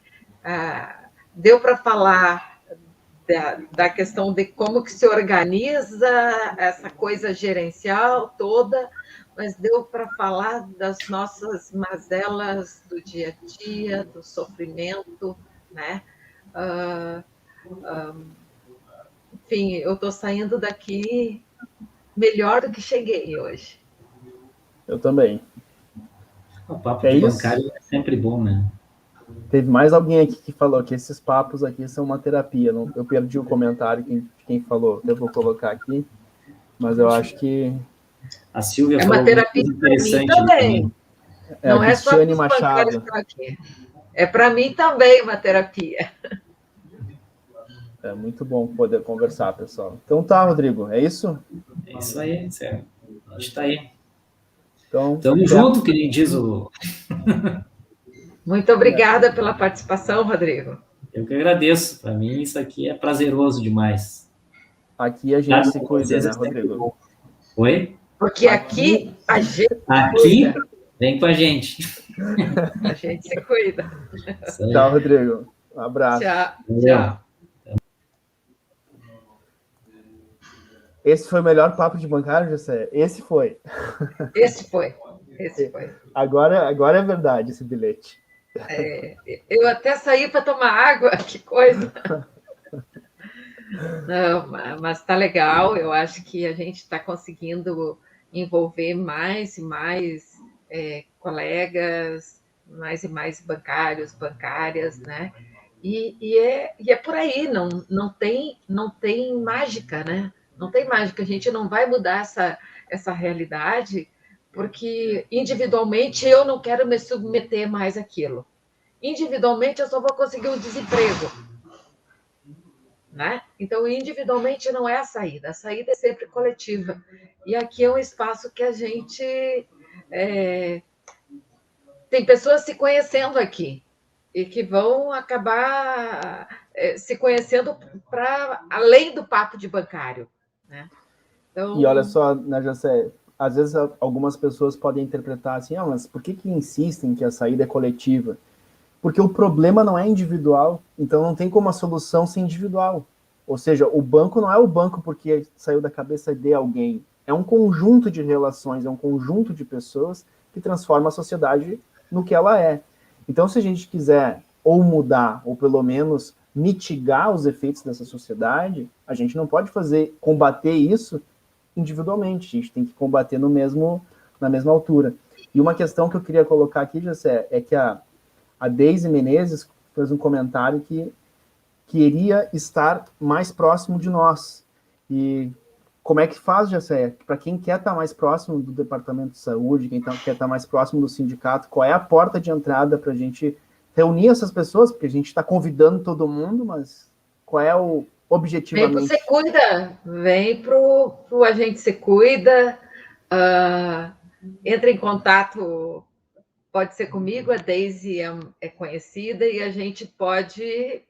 deu para falar da questão de como que se organiza essa coisa gerencial toda, mas deu para falar das nossas mazelas do dia a dia, do sofrimento, né? Enfim, eu estou saindo daqui melhor do que cheguei hoje. Eu também. O papo de bancário é sempre bom, né? Teve mais alguém aqui que falou que esses papos aqui são uma terapia. Eu perdi o comentário de quem falou. Eu vou colocar aqui, mas eu acho que... A Silvia falou uma terapia para mim também. Não é só para os bancários que estão aqui. É para mim também uma terapia. É muito bom poder conversar, pessoal. Então tá, Rodrigo, é isso? É isso aí, Sérgio. A gente está aí. Então, tamo junto, que nem diz o... Muito obrigada pela participação, Rodrigo. Eu que agradeço. Para mim, isso aqui é prazeroso demais. Aqui a gente se cuida, né, Rodrigo? Oi? Porque aqui a gente Aqui, vem com a gente. A gente se cuida. Tchau, Rodrigo. Um abraço. Tchau. Esse foi o melhor papo de bancário, José? Esse foi. Esse foi. Agora é verdade esse bilhete. Eu até saí para tomar água, que coisa. Não, mas está legal. Eu acho que a gente está conseguindo envolver mais e mais colegas, mais e mais bancários, bancárias, né? E é por aí, não tem mágica, né? Não tem mágica, a gente não vai mudar essa realidade, porque individualmente eu não quero me submeter mais àquilo. Individualmente eu só vou conseguir um desemprego, né? Então, individualmente não é a saída é sempre coletiva. E aqui é um espaço que a gente... tem pessoas se conhecendo aqui, e que vão acabar se conhecendo para além do papo de bancário, né? Então... E olha só, né, José, às vezes algumas pessoas podem interpretar assim, mas por que insistem que a saída é coletiva? Porque o problema não é individual, então não tem como a solução ser individual. Ou seja, o banco não é o banco porque saiu da cabeça de alguém. É um conjunto de relações, é um conjunto de pessoas que transforma a sociedade no que ela é. Então, se a gente quiser ou mudar, ou pelo menos mitigar os efeitos dessa sociedade, a gente não pode combater isso individualmente, a gente tem que combater na mesma altura. E uma questão que eu queria colocar aqui, Jessé, é que a Deise Menezes fez um comentário que queria estar mais próximo de nós. E como é que faz, Jessé? Para quem quer estar mais próximo do Departamento de Saúde, quem quer estar mais próximo do sindicato, qual é a porta de entrada para a gente reunir essas pessoas? Porque a gente está convidando todo mundo, mas qual é o objetivamente? Vem para o Você Cuida, vem para o Agente Você Cuida, entra em contato, pode ser comigo, a Deise é conhecida, e a gente pode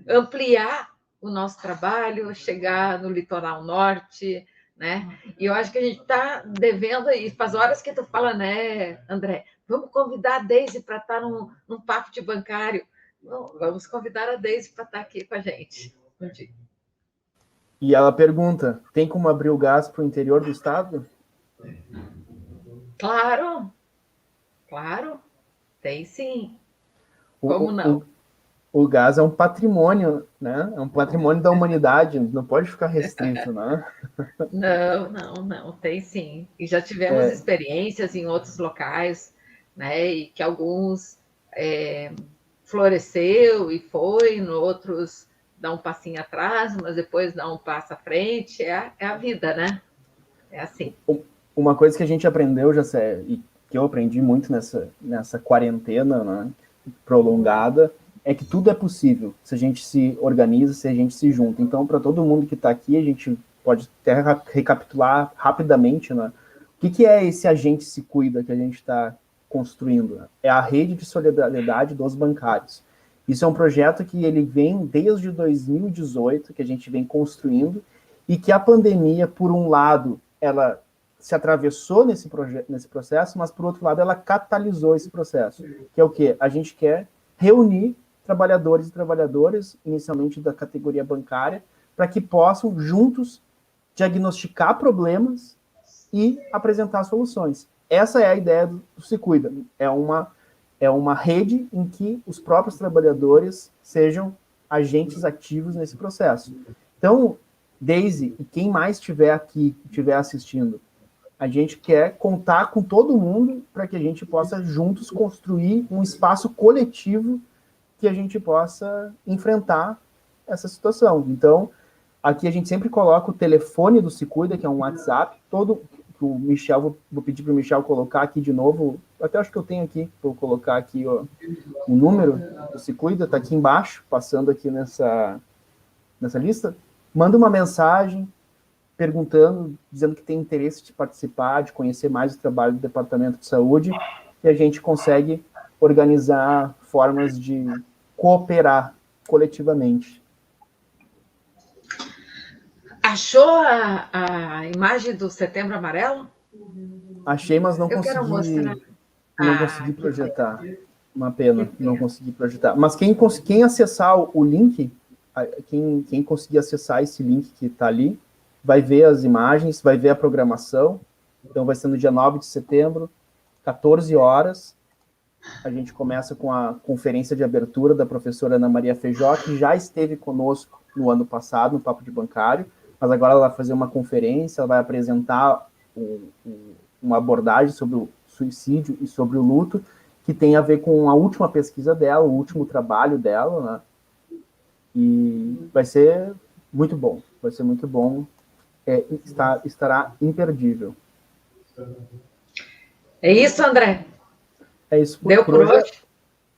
ampliar o nosso trabalho, chegar no litoral norte, né? E eu acho que a gente está devendo, e faz horas que tu fala, né, André? Vamos convidar a Deise para estar num papo de bancário. Não, vamos convidar a Deise para estar aqui com a gente. E ela pergunta, tem como abrir o gás para o interior do estado? Claro, tem sim. Como não? O gás é um patrimônio, né? É um patrimônio da humanidade, não pode ficar restrito, né? Não, tem sim. E já tivemos experiências em outros locais, né? E que alguns floresceu e foi, no outros dá um passinho atrás, mas depois dá um passo à frente. É a vida, né? É assim. Uma coisa que a gente aprendeu, Jessé, e que eu aprendi muito nessa quarentena, né, prolongada, é que tudo é possível se a gente se organiza, se a gente se junta. Então, para todo mundo que está aqui, a gente pode até recapitular rapidamente, né? O que é esse Agente Se Cuida que a gente está construindo? Né? É a rede de solidariedade dos bancários. Isso é um projeto que ele vem desde 2018, que a gente vem construindo, e que a pandemia, por um lado, ela se atravessou nesse processo, mas, por outro lado, ela catalisou esse processo. Que é o quê? A gente quer reunir trabalhadores e trabalhadoras, inicialmente da categoria bancária, para que possam, juntos, diagnosticar problemas e apresentar soluções. Essa é a ideia do Se Cuida. É uma rede em que os próprios trabalhadores sejam agentes ativos nesse processo. Então, Deise, e quem mais estiver aqui, estiver assistindo, a gente quer contar com todo mundo para que a gente possa juntos construir um espaço coletivo que a gente possa enfrentar essa situação. Então, aqui a gente sempre coloca o telefone do Se Cuida, que é um WhatsApp, o Michel, vou pedir para o Michel colocar aqui de novo, até acho que eu tenho aqui, vou colocar aqui o número do Se Cuida, está aqui embaixo, passando aqui nessa lista. Manda uma mensagem perguntando, dizendo que tem interesse de participar, de conhecer mais o trabalho do Departamento de Saúde, e a gente consegue organizar formas de cooperar coletivamente. Achou a imagem do Setembro Amarelo? Achei, mas não consegui projetar. Uma pena, não consegui projetar. Mas quem acessar o link, quem conseguir acessar esse link que está ali, vai ver as imagens, vai ver a programação. Então vai ser no dia 9 de setembro, 14 horas. A gente começa com a conferência de abertura da professora Ana Maria Feijó, que já esteve conosco no ano passado, no Papo de Bancário, mas agora ela vai fazer uma conferência, ela vai apresentar uma abordagem sobre o suicídio e sobre o luto, que tem a ver com a última pesquisa dela, o último trabalho dela, né? E vai ser muito bom, estará imperdível. É isso, André? É isso. Deu por hoje?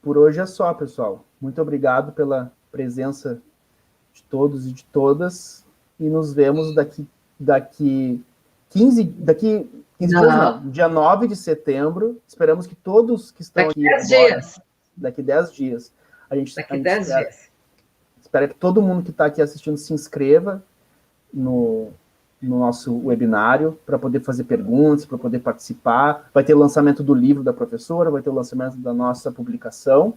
Por hoje é só, pessoal. Muito obrigado pela presença de todos e de todas, e nos vemos daqui 15 dias, não, dia 9 de setembro. Esperamos que todos que estão aqui... Daqui 10 dias. Daqui 10 dias. Espero que todo mundo que está aqui assistindo se inscreva no no nosso webinário, para poder fazer perguntas, para poder participar. Vai ter o lançamento do livro da professora, vai ter o lançamento da nossa publicação.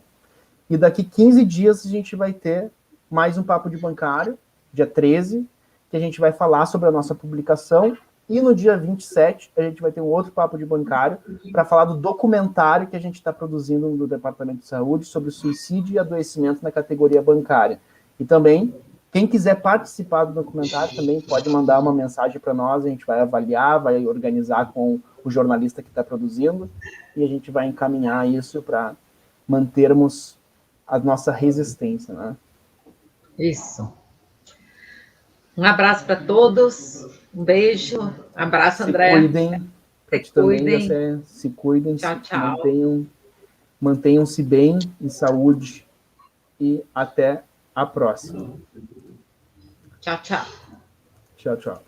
E daqui 15 dias a gente vai ter mais um Papo de Bancário, dia 13, que a gente vai falar sobre a nossa publicação. E no dia 27, a gente vai ter um outro Papo de Bancário para falar do documentário que a gente está produzindo no Departamento de Saúde sobre suicídio e adoecimento na categoria bancária. E também, quem quiser participar do documentário também pode mandar uma mensagem para nós, a gente vai avaliar, vai organizar com o jornalista que está produzindo e a gente vai encaminhar isso para mantermos a nossa resistência, né? Isso. Um abraço para todos, um beijo, abraço, André. Se cuidem, se cuidem, tchau, tchau. Mantenham-se bem, em saúde, e até a próxima. Tchau, tchau. Tchau, tchau.